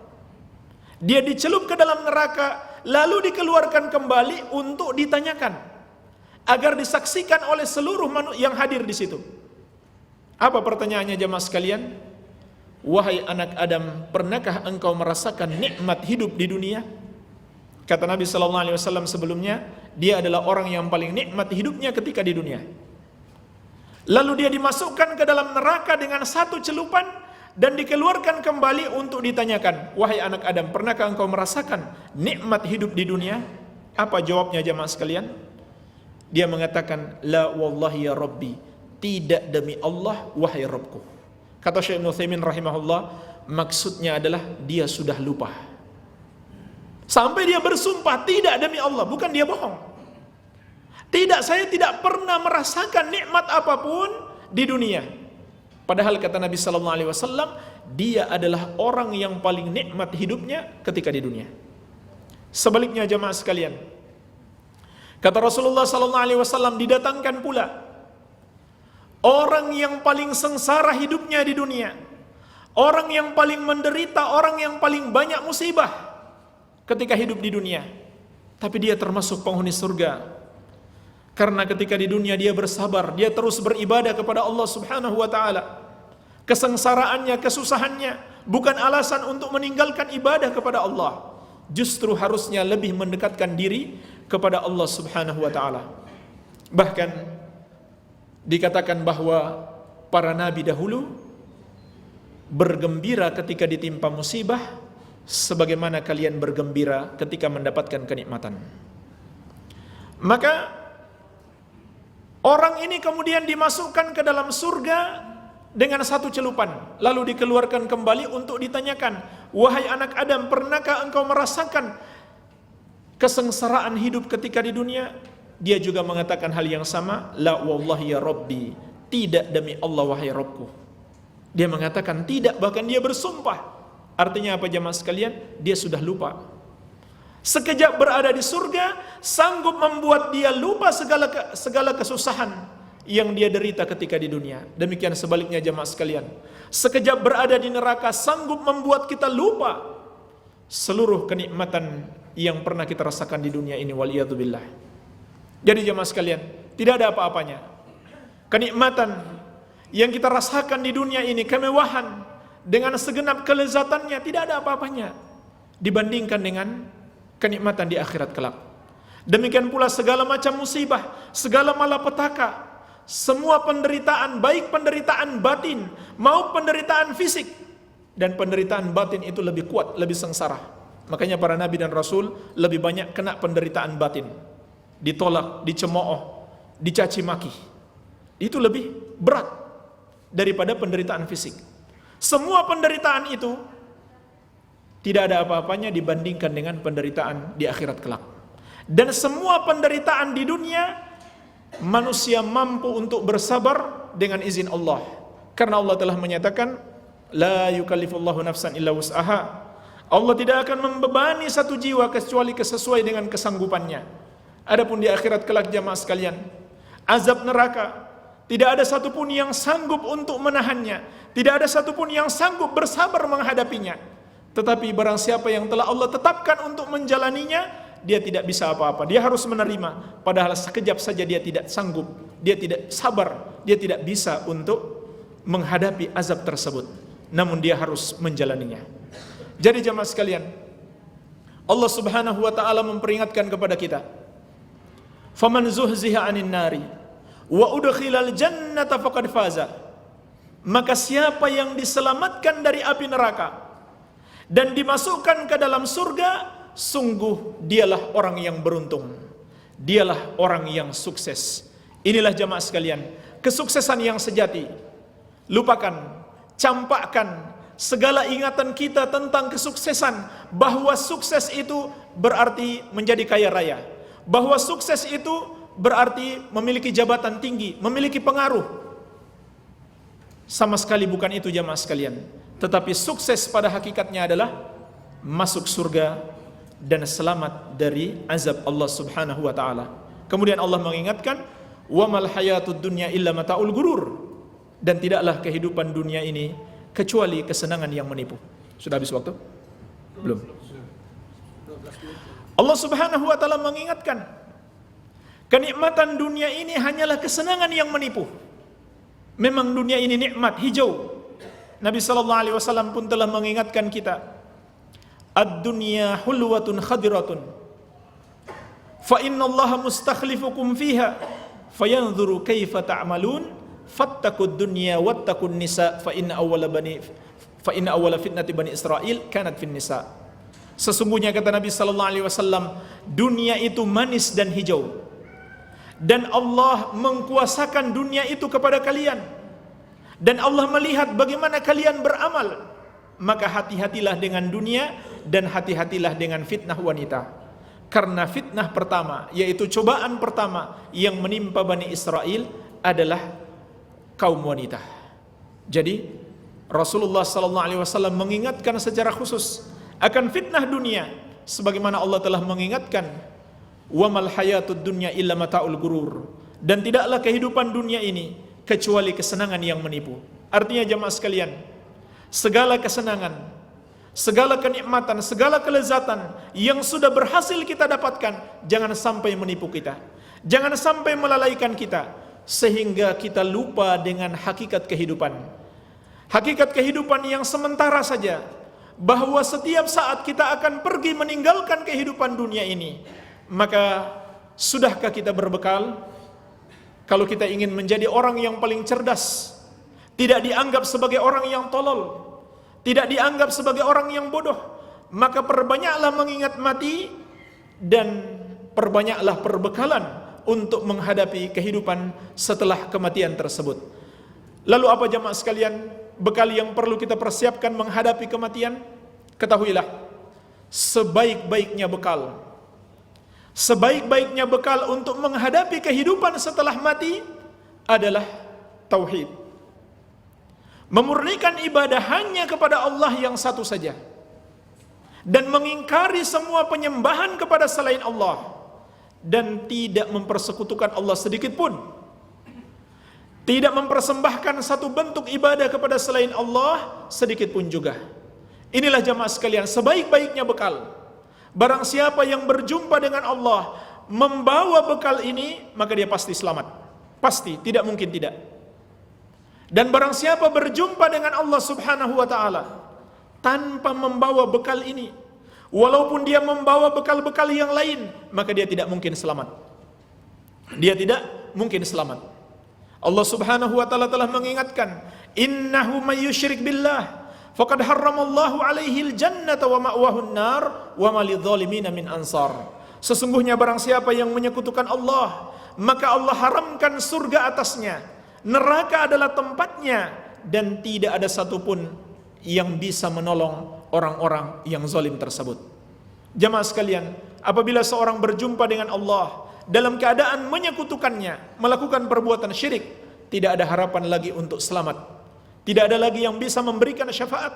Dia dicelup ke dalam neraka, lalu dikeluarkan kembali untuk ditanyakan, agar disaksikan oleh seluruh manusia yang hadir di situ. Apa pertanyaannya jemaah sekalian? Wahai anak Adam, pernahkah engkau merasakan nikmat hidup di dunia? Kata Nabi sallallahu alaihi wasallam sebelumnya, dia adalah orang yang paling nikmat hidupnya ketika di dunia. Lalu dia dimasukkan ke dalam neraka dengan satu celupan dan dikeluarkan kembali untuk ditanyakan, wahai anak Adam, pernahkah engkau merasakan nikmat hidup di dunia? Apa jawabnya jemaah sekalian? Dia mengatakan, la wallahi ya Rabbi, tidak demi Allah wahai Rabbku. Kata Syekh Ibnu Utsaimin rahimahullah, maksudnya adalah dia sudah lupa. Sampai dia bersumpah, tidak demi Allah, bukan dia bohong. Tidak, saya tidak pernah merasakan nikmat apapun di dunia. Padahal kata Nabi sallallahu alaihi wasallam, dia adalah orang yang paling nikmat hidupnya ketika di dunia. Sebaliknya jemaah sekalian, kata Rasulullah sallallahu alaihi wasallam, didatangkan pula orang yang paling sengsara hidupnya di dunia, orang yang paling menderita, orang yang paling banyak musibah ketika hidup di dunia, tapi dia termasuk penghuni surga. Karena ketika di dunia dia bersabar, dia terus beribadah kepada Allah Subhanahu wa taala. Kesengsaraannya, kesusahannya bukan alasan untuk meninggalkan ibadah kepada Allah. Justru harusnya lebih mendekatkan diri kepada Allah Subhanahu wa taala. Bahkan dikatakan bahwa para nabi dahulu bergembira ketika ditimpa musibah sebagaimana kalian bergembira ketika mendapatkan kenikmatan. Maka orang ini kemudian dimasukkan ke dalam surga dengan satu celupan, lalu dikeluarkan kembali untuk ditanyakan, wahai anak Adam, pernahkah engkau merasakan kesengsaraan hidup ketika di dunia? Dia juga mengatakan hal yang sama, la wallahi ya Rabbi, tidak demi Allah wahai Rabbku. Dia mengatakan tidak, bahkan dia bersumpah. Artinya apa jemaah sekalian? Dia sudah lupa. Sekejap berada di surga, sanggup membuat dia lupa segala kesusahan yang dia derita ketika di dunia. Demikian sebaliknya jemaah sekalian, sekejap berada di neraka sanggup membuat kita lupa seluruh kenikmatan yang pernah kita rasakan di dunia ini, waliyadzubillah. Jadi jemaah sekalian, tidak ada apa-apanya kenikmatan yang kita rasakan di dunia ini, kemewahan dengan segenap kelezatannya, tidak ada apa-apanya dibandingkan dengan kenikmatan di akhirat kelak. Demikian pula segala macam musibah, segala malapetaka, semua penderitaan, baik penderitaan batin maupun penderitaan fisik, dan penderitaan batin itu lebih kuat, lebih sengsara. Makanya para nabi dan rasul lebih banyak kena penderitaan batin, ditolak, dicemooh, dicaci maki. Itu lebih berat daripada penderitaan fisik. Semua penderitaan itu tidak ada apa-apanya dibandingkan dengan penderitaan di akhirat kelak. Dan semua penderitaan di dunia manusia mampu untuk bersabar dengan izin Allah. Karena Allah telah menyatakan, la yukallifullahu nafsan illa wus'aha. Allah tidak akan membebani satu jiwa kecuali sesuai dengan kesanggupannya. Adapun di akhirat kelak jamaah sekalian, azab neraka tidak ada satupun yang sanggup untuk menahannya, tidak ada satupun yang sanggup bersabar menghadapinya. Tetapi barang siapa yang telah Allah tetapkan untuk menjalaninya, dia tidak bisa apa-apa, dia harus menerima. Padahal sekejap saja dia tidak sanggup, dia tidak sabar, dia tidak bisa untuk menghadapi azab tersebut, namun dia harus menjalaninya. Jadi jemaah sekalian, Allah Subhanahu wa taala memperingatkan kepada kita, faman zuhziha 'anil nari wa udkhilal jannata faqad faza. Maka siapa yang diselamatkan dari api neraka dan dimasukkan ke dalam surga, sungguh dialah orang yang beruntung, dialah orang yang sukses. Inilah jamaah sekalian, kesuksesan yang sejati. Lupakan, campakkan segala ingatan kita tentang kesuksesan, bahwa sukses itu berarti menjadi kaya raya, bahwa sukses itu berarti memiliki jabatan tinggi, memiliki pengaruh. Sama sekali bukan itu jamaah sekalian. Tetapi sukses pada hakikatnya adalah masuk surga dan selamat dari azab Allah Subhanahu wa taala. Kemudian Allah mengingatkan, wa mal hayatud dunya illa mataul gurur. Dan tidaklah kehidupan dunia ini kecuali kesenangan yang menipu. Sudah habis waktu? Belum. Allah Subhanahu wa taala mengingatkan, kenikmatan dunia ini hanyalah kesenangan yang menipu. Memang dunia ini nikmat, hijau. Nabi sallallahu alaihi wasallam pun telah mengingatkan kita, ad-dunya hulwatun khadiratun fa innallaha mustakhlifukum fiha fayanzuru kaifa ta'malun fattaqud dunya wattaqun nisa fa inna awwala fitnati bani Israil kanat fin nisa. Sesungguhnya kata Nabi sallallahu alaihi wasallam, dunia itu manis dan hijau, dan Allah mengkuasakan dunia itu kepada kalian, dan Allah melihat bagaimana kalian beramal. Maka hati-hatilah dengan dunia dan hati-hatilah dengan fitnah wanita. Karena fitnah pertama, yaitu cobaan pertama yang menimpa Bani Israel adalah kaum wanita. Jadi Rasulullah SAW mengingatkan secara khusus akan fitnah dunia, sebagaimana Allah telah mengingatkan, wa mal hayatud dunya illa mataul gurur. Dan tidaklah kehidupan dunia ini kecuali kesenangan yang menipu. Artinya jemaah sekalian, segala kesenangan, segala kenikmatan, segala kelezatan yang sudah berhasil kita dapatkan, jangan sampai menipu kita. Jangan sampai melalaikan kita sehingga kita lupa dengan hakikat kehidupan. Hakikat kehidupan yang sementara saja, bahwa setiap saat kita akan pergi meninggalkan kehidupan dunia ini. Maka sudahkah kita berbekal? Kalau kita ingin menjadi orang yang paling cerdas, tidak dianggap sebagai orang yang tolol, tidak dianggap sebagai orang yang bodoh, maka perbanyaklah mengingat mati dan perbanyaklah perbekalan untuk menghadapi kehidupan setelah kematian tersebut. Lalu apa jamaah sekalian bekal yang perlu kita persiapkan menghadapi kematian? Ketahuilah, sebaik-baiknya bekal untuk menghadapi kehidupan setelah mati adalah tauhid. Memurnikan ibadah hanya kepada Allah yang satu saja, dan mengingkari semua penyembahan kepada selain Allah, dan tidak mempersekutukan Allah sedikit pun, tidak mempersembahkan satu bentuk ibadah kepada selain Allah sedikit pun juga. Inilah jamaah sekalian sebaik-baiknya bekal. Barang siapa yang berjumpa dengan Allah membawa bekal ini, maka dia pasti selamat. Pasti, tidak mungkin tidak. Dan barang siapa berjumpa dengan Allah Subhanahu wa ta'ala tanpa membawa bekal ini, walaupun dia membawa bekal-bekal yang lain, maka dia tidak mungkin selamat. Dia tidak mungkin selamat. Allah Subhanahu wa ta'ala telah mengingatkan, innahu may yusyrik billah faqad harramallahu alaihil jannata wa ma'wahun nar wa ma lidzalimina min ansar. Sesungguhnya barang siapa yang menyekutukan Allah, maka Allah haramkan surga atasnya, neraka adalah tempatnya, dan tidak ada satupun yang bisa menolong orang-orang yang zalim tersebut. Jamaah sekalian, apabila seorang berjumpa dengan Allah dalam keadaan menyekutukannya, melakukan perbuatan syirik, tidak ada harapan lagi untuk selamat. Tidak ada lagi yang bisa memberikan syafaat.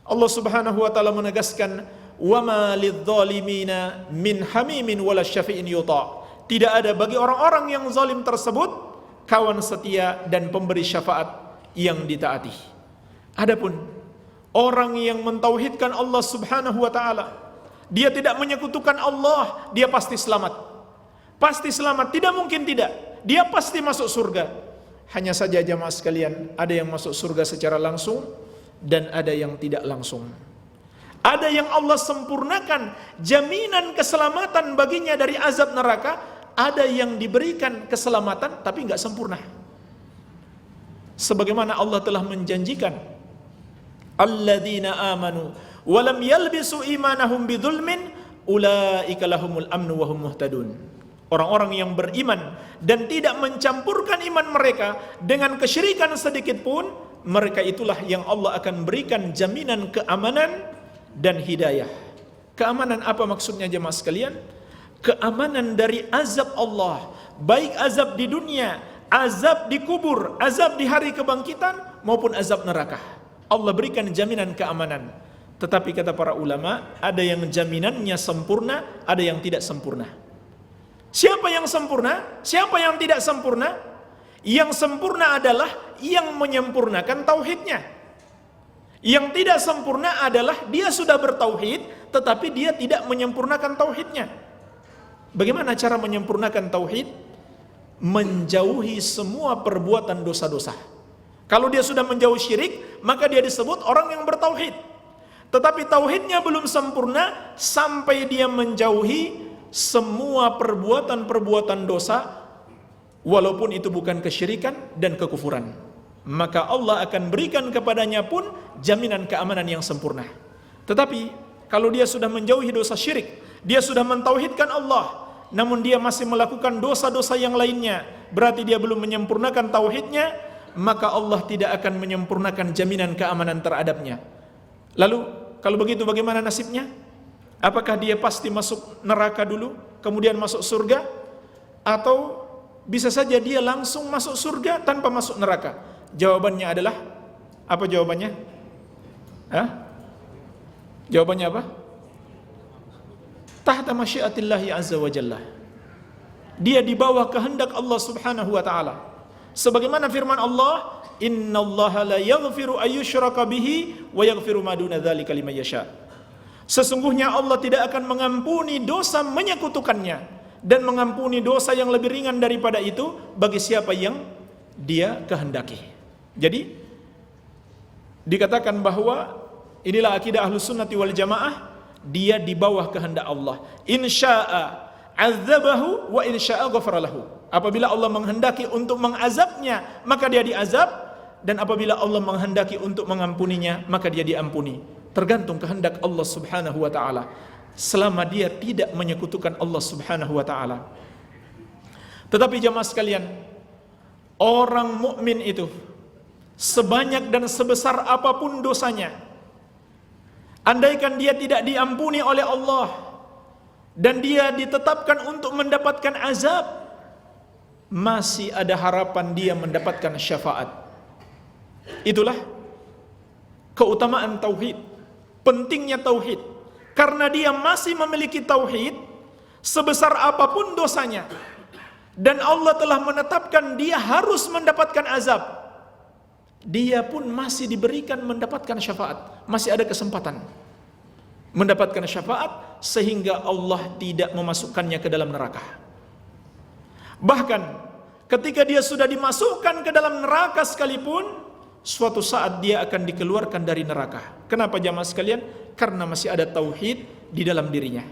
Allah Subhanahu wa taala menegaskan, "Wa ma lidzalimina min hamimin wala syafi'in yuta." Tidak ada bagi orang-orang yang zalim tersebut kawan setia dan pemberi syafaat yang ditaati. Adapun orang yang mentauhidkan Allah Subhanahu wa taala, dia tidak menyekutukan Allah, dia pasti selamat. Pasti selamat, tidak mungkin tidak. Dia pasti masuk surga. Hanya saja jamaah sekalian, ada yang masuk surga secara langsung dan ada yang tidak langsung. Ada yang Allah sempurnakan jaminan keselamatan baginya dari azab neraka, ada yang diberikan keselamatan tapi enggak sempurna. Sebagaimana Allah telah menjanjikan, alladzina amanu wa lam yalbisu imanahum bidzulmin ulaika lahumul amnu wa hum muhtadun. Orang-orang yang beriman dan tidak mencampurkan iman mereka dengan kesyirikan sedikit pun, mereka itulah yang Allah akan berikan jaminan keamanan dan hidayah. Keamanan apa maksudnya jemaah sekalian? Keamanan dari azab Allah, baik azab di dunia, azab di kubur, azab di hari kebangkitan, maupun azab neraka. Allah berikan jaminan keamanan. Tetapi kata para ulama, ada yang jaminannya sempurna, ada yang tidak sempurna. Siapa yang sempurna? Siapa yang tidak sempurna? Yang sempurna adalah yang menyempurnakan tauhidnya. Yang tidak sempurna adalah dia sudah bertauhid tetapi dia tidak menyempurnakan tauhidnya. Bagaimana cara menyempurnakan tauhid? Menjauhi semua perbuatan dosa-dosa. Kalau dia sudah menjauh syirik, maka dia disebut orang yang bertauhid. Tetapi tauhidnya belum sempurna sampai dia menjauhi semua perbuatan-perbuatan dosa, walaupun itu bukan kesyirikan dan kekufuran, maka Allah akan berikan kepadanya pun jaminan keamanan yang sempurna. Tetapi kalau dia sudah menjauhi dosa syirik, dia sudah mentauhidkan Allah, namun dia masih melakukan dosa-dosa yang lainnya, berarti dia belum menyempurnakan tauhidnya, maka Allah tidak akan menyempurnakan jaminan keamanan terhadapnya. Lalu kalau begitu bagaimana nasibnya? Apakah dia pasti masuk neraka dulu, kemudian masuk surga? Atau bisa saja dia langsung masuk surga tanpa masuk neraka? Jawabannya adalah, apa jawabannya? Jawabannya apa? Tahta masyiatillahi azza wa jalla. Dia di bawah kehendak Allah Subhanahu wa ta'ala. Sebagaimana firman Allah, innallaha la yaghfiru ayyushraka bihi wa yaghfiru ma duna dzalika liman yasha. Sesungguhnya Allah tidak akan mengampuni dosa menyekutukannya, dan mengampuni dosa yang lebih ringan daripada itu bagi siapa yang dia kehendaki. Jadi dikatakan bahwa inilah akidah Ahlus Sunnati wal Jamaah, dia di bawah kehendak Allah. Insya'a azabahu wa insya'a ghafara lahu. Apabila Allah menghendaki untuk mengazabnya, maka dia diazab, dan apabila Allah menghendaki untuk mengampuninya, maka dia diampuni. Tergantung kehendak Allah Subhanahu wa taala, selama dia tidak menyekutukan Allah Subhanahu wa taala. Tetapi jamaah sekalian, orang mukmin itu sebanyak dan sebesar apapun dosanya, andaikan dia tidak diampuni oleh Allah dan dia ditetapkan untuk mendapatkan azab, masih ada harapan dia mendapatkan syafaat. Itulah keutamaan tauhid, pentingnya tauhid. Karena dia masih memiliki tauhid, sebesar apapun dosanya, dan Allah telah menetapkan dia harus mendapatkan azab, dia pun masih diberikan mendapatkan syafaat, masih ada kesempatan mendapatkan syafaat, sehingga Allah tidak memasukkannya ke dalam neraka. Bahkan ketika dia sudah dimasukkan ke dalam neraka sekalipun, suatu saat dia akan dikeluarkan dari neraka. Kenapa jamaah sekalian? Karena masih ada tauhid di dalam dirinya.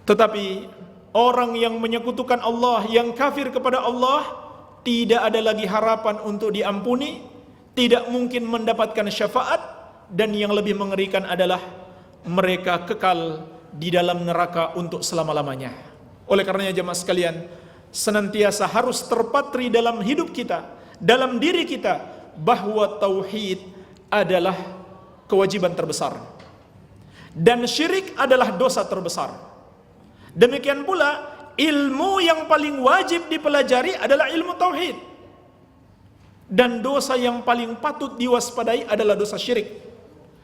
Tetapi orang yang menyekutukan Allah, yang kafir kepada Allah, tidak ada lagi harapan untuk diampuni, tidak mungkin mendapatkan syafaat, dan yang lebih mengerikan adalah mereka kekal di dalam neraka untuk selama-lamanya. Oleh karenanya jemaah sekalian, senantiasa harus terpatri dalam hidup kita, dalam diri kita, bahwa tauhid adalah kewajiban terbesar dan syirik adalah dosa terbesar. Demikian pula ilmu yang paling wajib dipelajari adalah ilmu tauhid, dan dosa yang paling patut diwaspadai adalah dosa syirik.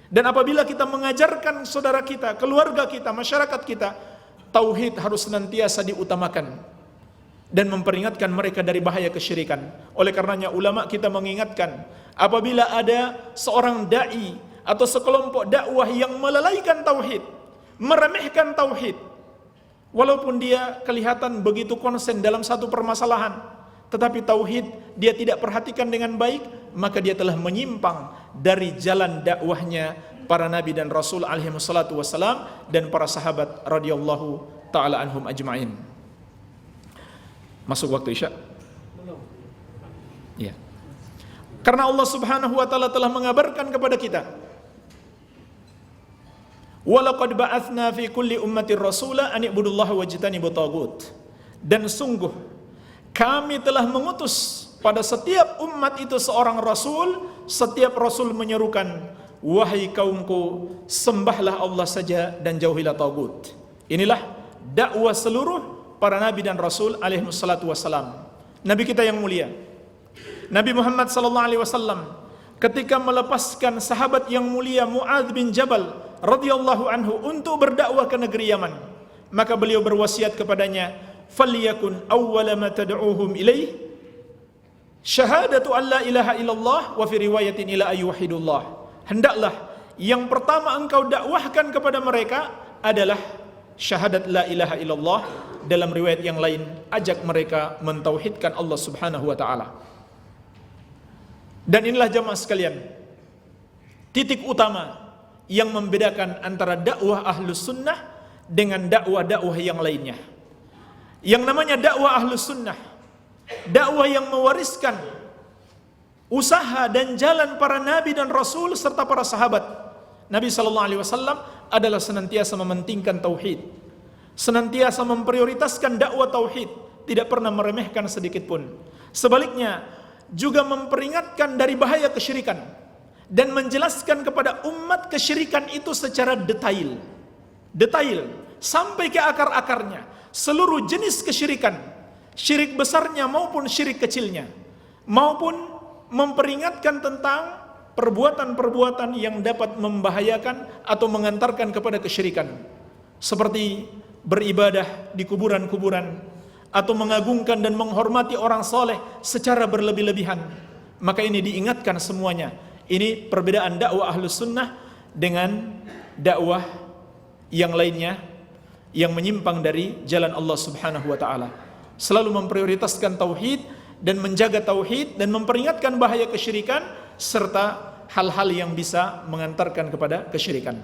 Dan apabila kita mengajarkan saudara kita, keluarga kita, masyarakat kita, tauhid harus senantiasa diutamakan dan memperingatkan mereka dari bahaya kesyirikan. Oleh karenanya ulama kita mengingatkan, apabila ada seorang dai atau sekelompok dakwah yang melalaikan tauhid, meremehkan tauhid, walaupun dia kelihatan begitu konsen dalam satu permasalahan, tetapi tauhid dia tidak perhatikan dengan baik, maka dia telah menyimpang dari jalan dakwahnya para nabi dan rasul alaihi wassalatu wassalam dan para sahabat radhiyallahu taala anhum ajma'in. Masuk waktu Isya? Belum. Ya. Karena Allah Subhanahu wa taala telah mengabarkan kepada kita, "Walaqad ba'atsna fi kulli ummatin rasula an ibudullaha wajtanibut tagut." Dan sungguh kami telah mengutus pada setiap umat itu seorang rasul. Setiap rasul menyerukan, wahai kaumku, sembahlah Allah saja dan jauhilah tagut. Inilah dakwah seluruh para nabi dan rasul alaihi wassalatu wassalam. Nabi kita yang mulia Nabi Muhammad sallallahu alaihi wasallam ketika melepaskan sahabat yang mulia Mu'adz bin Jabal radhiyallahu anhu untuk berdakwah ke negeri Yaman, maka beliau berwasiat kepadanya, falyakun awwala ma tad'uuhum ilaih syahadatu an la ilaha illallah wa fi riwayatin ila ayyuhidullah. Hendaklah yang pertama engkau dakwahkan kepada mereka adalah syahadat la ilaha illallah. Dalam riwayat yang lain, ajak mereka mentauhidkan Allah Subhanahu wa taala. Dan inilah jamaah sekalian, titik utama yang membedakan antara dakwah Ahlus Sunnah dengan dakwah-dakwah yang lainnya. Yang namanya dakwah Ahlus Sunnah, dakwah yang mewariskan usaha dan jalan para nabi dan rasul serta para sahabat. Nabi sallallahu alaihi wasallam adalah senantiasa mementingkan tauhid, senantiasa memprioritaskan dakwah tauhid, tidak pernah meremehkan sedikit pun. Sebaliknya juga memperingatkan dari bahaya kesyirikan dan menjelaskan kepada umat kesyirikan itu secara detail sampai ke akar-akarnya, seluruh jenis kesyirikan, syirik besarnya maupun syirik kecilnya, maupun memperingatkan tentang perbuatan-perbuatan yang dapat membahayakan atau mengantarkan kepada kesyirikan, seperti beribadah di kuburan-kuburan atau mengagungkan dan menghormati orang soleh secara berlebih-lebihan. Maka ini diingatkan semuanya. Ini perbedaan dakwah Ahlus Sunnah dengan dakwah yang lainnya. yang menyimpang dari jalan Allah Subhanahu wa taala. Selalu memprioritaskan tauhid dan menjaga tauhid dan memperingatkan bahaya kesyirikan serta hal-hal yang bisa mengantarkan kepada kesyirikan.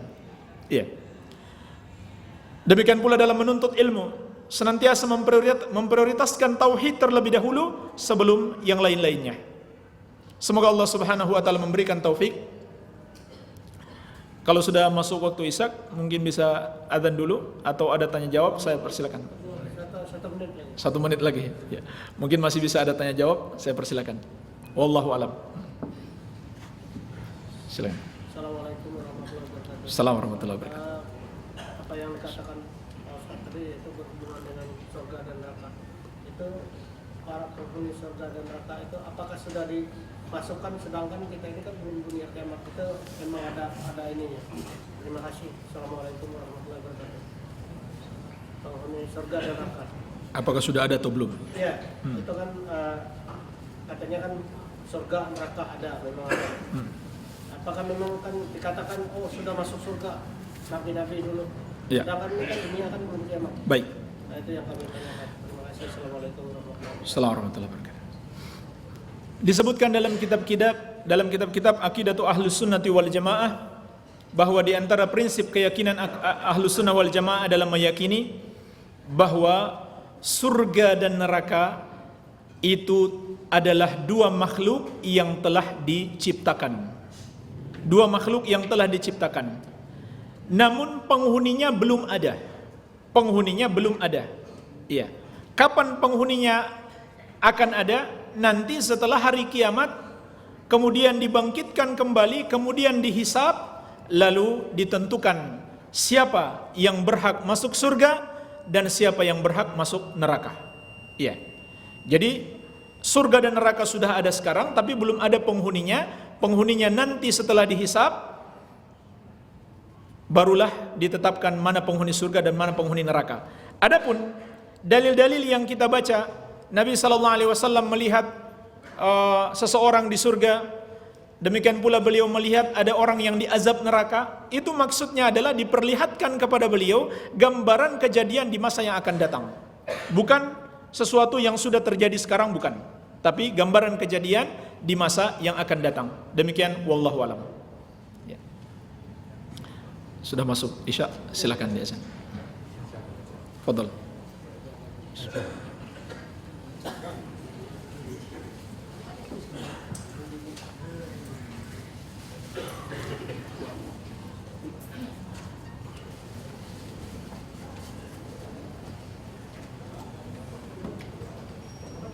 Iya. Demikian pula dalam menuntut ilmu, senantiasa memprioritaskan tauhid terlebih dahulu sebelum yang lain-lainnya. Semoga Allah Subhanahu wa taala memberikan taufik. Kalau sudah masuk waktu Isya, mungkin bisa adzan dulu atau ada tanya jawab, saya persilakan. 1 menit lagi. Ya. Mungkin masih bisa ada tanya jawab, saya persilakan. Wallahu alam. Silakan. Assalamualaikum warahmatullahi wabarakatuh. Assalamualaikum warahmatullahi wabarakatuh. Apa yang dikatakan Ustaz tadi itu berhubungan dengan surga dan neraka. Itu para penghuni surga dan neraka itu apakah sudah dimasukkan, sedangkan kita ini kan belum dunia kiamat, itu memang ada ininya. Terima kasih. Assalamualaikum warahmatullahi wabarakatuh. Penghuni surga dan neraka. Apakah sudah ada atau belum? Iya, itu kan katanya kan surga neraka ada memang ada. Apakah memang kan dikatakan oh sudah masuk surga nabi-nabi dulu? Ya. Sedangkan ini kan dunia kan belum kiamat. Baik. Nah itu yang kami tanyakan. Terima kasih. Assalamualaikum warahmatullahi wabarakatuh. Disebutkan dalam kitab-kitab Aqidatu Ahlus Sunnati wal Jamaah bahwa di antara prinsip keyakinan Ahlus Sunnah wal Jamaah adalah meyakini bahwa surga dan neraka itu adalah dua makhluk yang telah diciptakan. Dua makhluk yang telah diciptakan. Namun penghuninya belum ada. Penghuninya belum ada. Iya. Kapan penghuninya akan ada? Nanti setelah hari kiamat, kemudian dibangkitkan kembali, kemudian dihisab, lalu ditentukan siapa yang berhak masuk surga dan siapa yang berhak masuk neraka. Iya. Jadi surga dan neraka sudah ada sekarang, tapi belum ada penghuninya. Penghuninya nanti setelah dihisab, barulah ditetapkan mana penghuni surga dan mana penghuni neraka. Adapun dalil-dalil yang kita baca, Nabi SAW melihat seseorang di surga, demikian pula beliau melihat ada orang yang diazab neraka. Itu maksudnya adalah diperlihatkan kepada beliau gambaran kejadian di masa yang akan datang. Bukan sesuatu yang sudah terjadi sekarang, bukan. Tapi gambaran kejadian di masa yang akan datang. Demikian wallahu alam. Ya. Sudah masuk Isya, silakan di azan. Fadhal.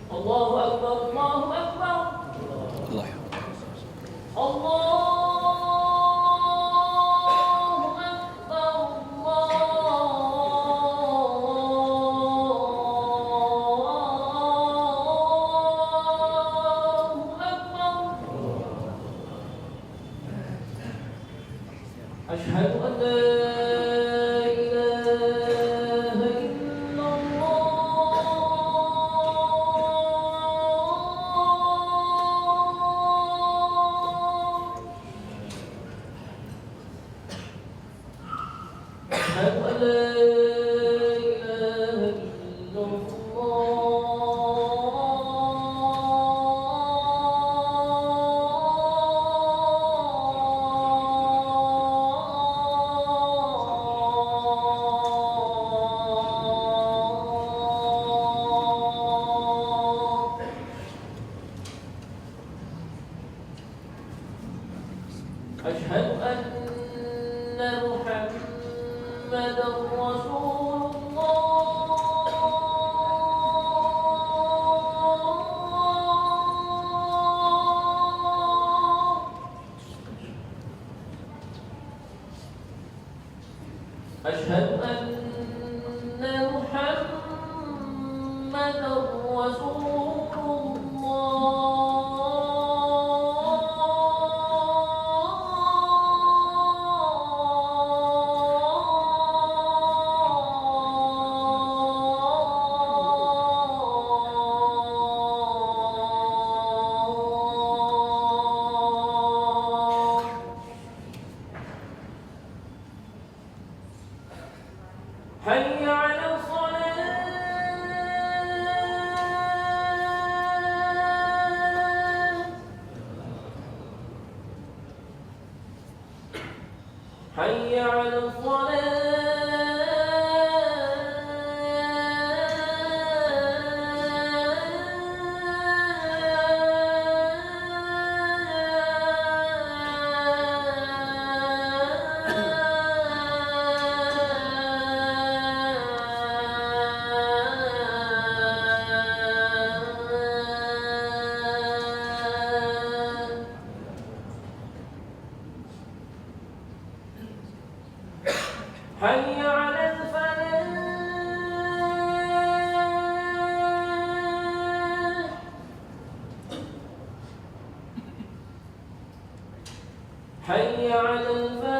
Allahu Akbar, Allahu Akbar. Allah. Allahu Akbar, Allahu Akbar. Asyhadu an la ilaha أشهد أن محمدا رسول الله أشهد أن محمدا رسول الله حي على حي على الفلاح حي على الفلاح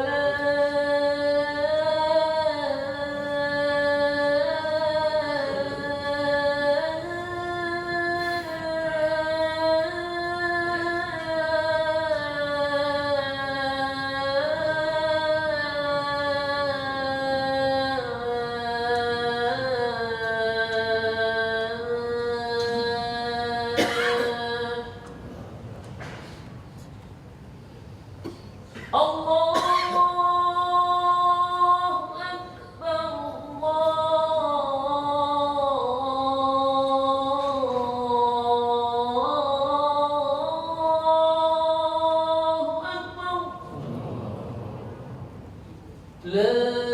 الله أكبر الله أكبر لا إله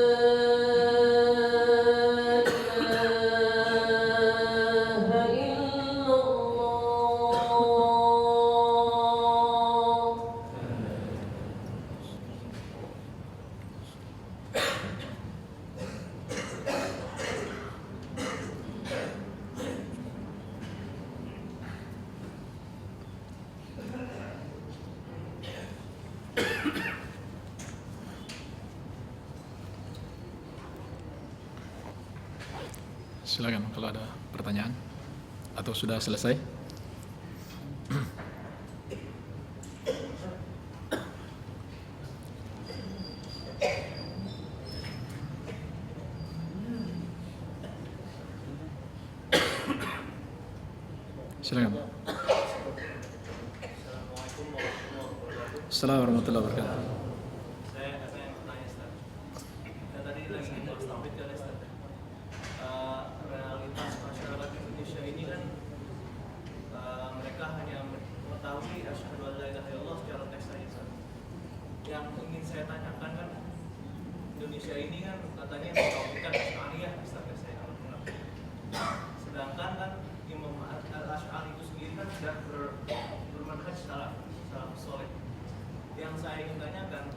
إلا الله Silakan kalau ada pertanyaan atau sudah selesai. Silakan. Assalamualaikum warahmatullahi wabarakatuh. Saya yang bertanya, Ustaz. Kan tadi lagi kita tauhid kan, Ustaz. Realitas masyarakat Indonesia ini kan mereka hanya mengetahui asyhadu an la ilaha illallah secara teks saja, Ustaz. Yang ingin saya tanyakan kan, Indonesia ini kan katanya mentauhidkan Asy'ariyah, Ustaz, saya kalau benar. Sedangkan kan Imam Al-Asy'ari itu sendiri kan sudah bermanhaj salaf soleh. Yang saya ingin tanyakan,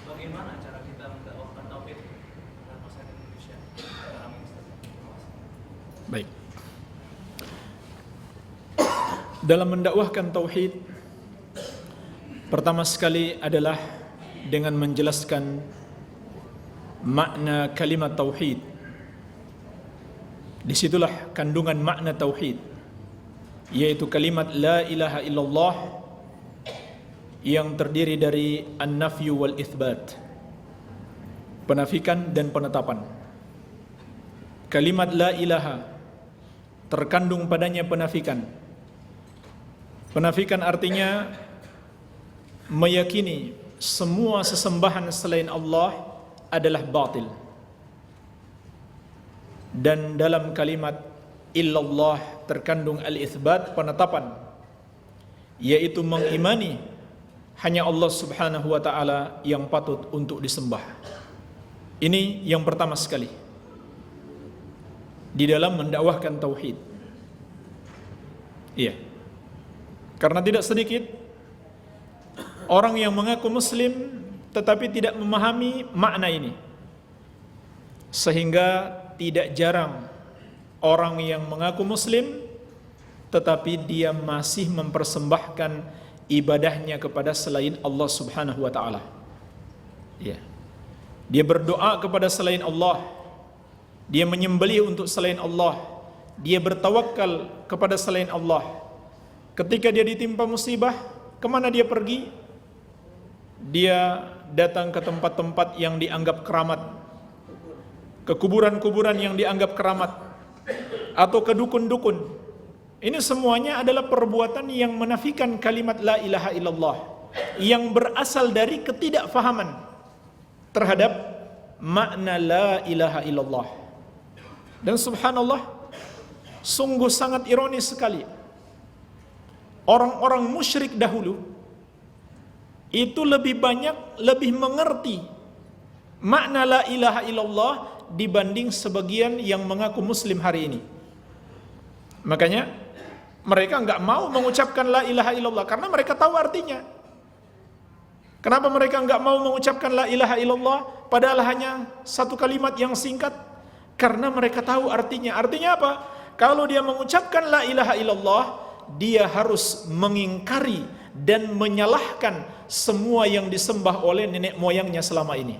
bagaimana cara kita mendakwahkan tauhid dalam masyarakat Indonesia sekarang ini, Ustaz? Terima kasih. Baik. Dalam mendakwahkan tauhid, pertama sekali adalah dengan menjelaskan makna kalimat tauhid. Disitulah kandungan makna tauhid, yaitu kalimat la ilaha illallah yang terdiri dari an-nafyu wal itsbat, penafikan dan penetapan. Kalimat la ilaha terkandung padanya penafikan. Penafikan artinya meyakini semua sesembahan selain Allah adalah batil. Dan dalam kalimat illallah terkandung al-itsbat, penetapan, yaitu mengimani hanya Allah Subhanahu wa taala yang patut untuk disembah. Ini yang pertama sekali di dalam mendakwahkan tauhid. Iya. Karena tidak sedikit orang yang mengaku muslim tetapi tidak memahami makna ini. Sehingga tidak jarang orang yang mengaku muslim tetapi dia masih mempersembahkan ibadahnya kepada selain Allah Subhanahu wa taala. Ya. Dia berdoa kepada selain Allah. Dia menyembelih untuk selain Allah. Dia bertawakal kepada selain Allah. Ketika dia ditimpa musibah, kemana dia pergi? Dia datang ke tempat-tempat yang dianggap keramat, ke kuburan-kuburan yang dianggap keramat, atau ke dukun-dukun. Ini semuanya adalah perbuatan yang menafikan kalimat la ilaha illallah, yang berasal dari ketidakfahaman. terhadap makna la ilaha illallah. Dan subhanallah, sungguh sangat ironis sekali. Orang-orang musyrik dahulu itu lebih banyak, lebih mengerti makna la ilaha illallah dibanding sebagian yang mengaku muslim hari ini. Makanya mereka nggak mau mengucapkan la ilaha illallah karena mereka tahu artinya. Kenapa mereka nggak mau mengucapkan la ilaha illallah padahal hanya satu kalimat yang singkat? Karena mereka tahu artinya. Artinya apa? Kalau dia mengucapkan la ilaha illallah, dia harus mengingkari dan menyalahkan semua yang disembah oleh nenek moyangnya selama ini.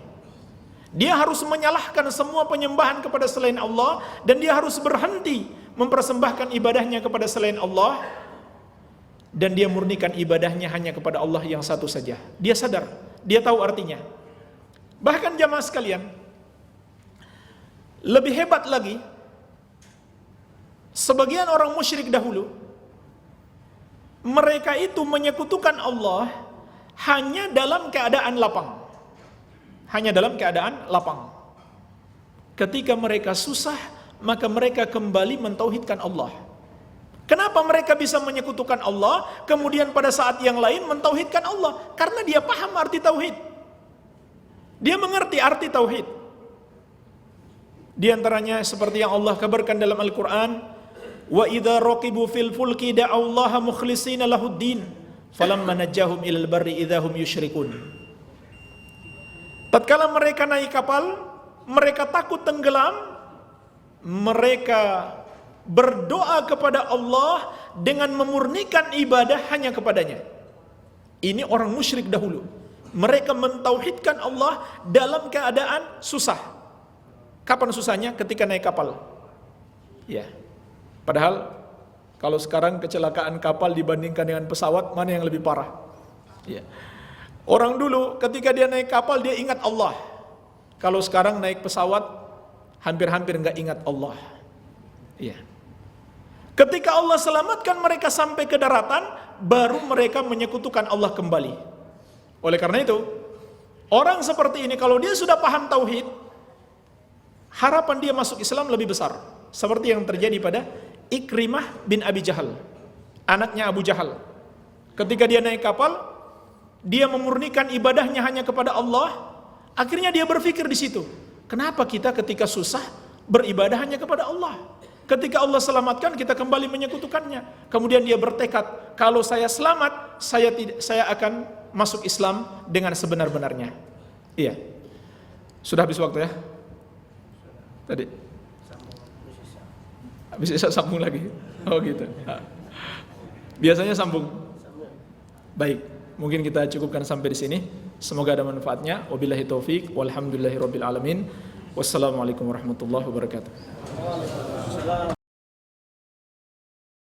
Dia harus menyalahkan semua penyembahan kepada selain Allah, dan dia harus berhenti mempersembahkan ibadahnya kepada selain Allah, dan dia murnikan ibadahnya hanya kepada Allah yang satu saja. Dia sadar, dia tahu artinya. Bahkan jamaah sekalian, lebih hebat lagi, sebagian orang musyrik dahulu, mereka itu menyekutukan Allah hanya dalam keadaan lapang. Hanya dalam keadaan lapang. Ketika mereka susah, maka mereka kembali mentauhidkan Allah. Kenapa mereka bisa menyekutukan Allah, kemudian pada saat yang lain mentauhidkan Allah? Karena dia paham arti tauhid. Dia mengerti arti tauhid. Di antaranya seperti yang Allah kabarkan dalam Al-Quran, wa idza raqibu fil fulki da'allaha mukhlishina lahuddin falamma najjahum ilal barri idzahum yusyrikun. Tatkala mereka naik kapal, mereka takut tenggelam, mereka berdoa kepada Allah dengan memurnikan ibadah hanya kepadanya. Ini orang musyrik dahulu. Mereka mentauhidkan Allah dalam keadaan susah. Kapan susahnya? Ketika naik kapal. Ya. Padahal kalau sekarang kecelakaan kapal dibandingkan dengan pesawat, mana yang lebih parah? Ya. Orang dulu ketika dia naik kapal dia ingat Allah. Kalau sekarang naik pesawat hampir-hampir nggak ingat Allah. Iya. Ketika Allah selamatkan mereka sampai ke daratan, baru mereka menyekutukan Allah kembali. Oleh karena itu, orang seperti ini kalau dia sudah paham tauhid, harapan dia masuk Islam lebih besar. Seperti yang terjadi pada Ikrimah bin Abi Jahal, anaknya Abu Jahal. Ketika dia naik kapal, dia memurnikan ibadahnya hanya kepada Allah. Akhirnya dia berpikir di situ, kenapa kita ketika susah beribadah hanya kepada Allah? Ketika Allah selamatkan, kita kembali menyekutukannya. Kemudian dia bertekad, kalau saya selamat, saya akan masuk Islam dengan sebenar-benarnya. Iya. Sudah habis waktu ya? Tadi. Bisa sambung lagi. Oh gitu. Biasanya sambung. Baik. Mungkin kita cukupkan sampai di sini. Semoga ada manfaatnya. Wabillahi taufik. Walhamdulillahirabbil alamin. Wassalamualaikum warahmatullahi wabarakatuh.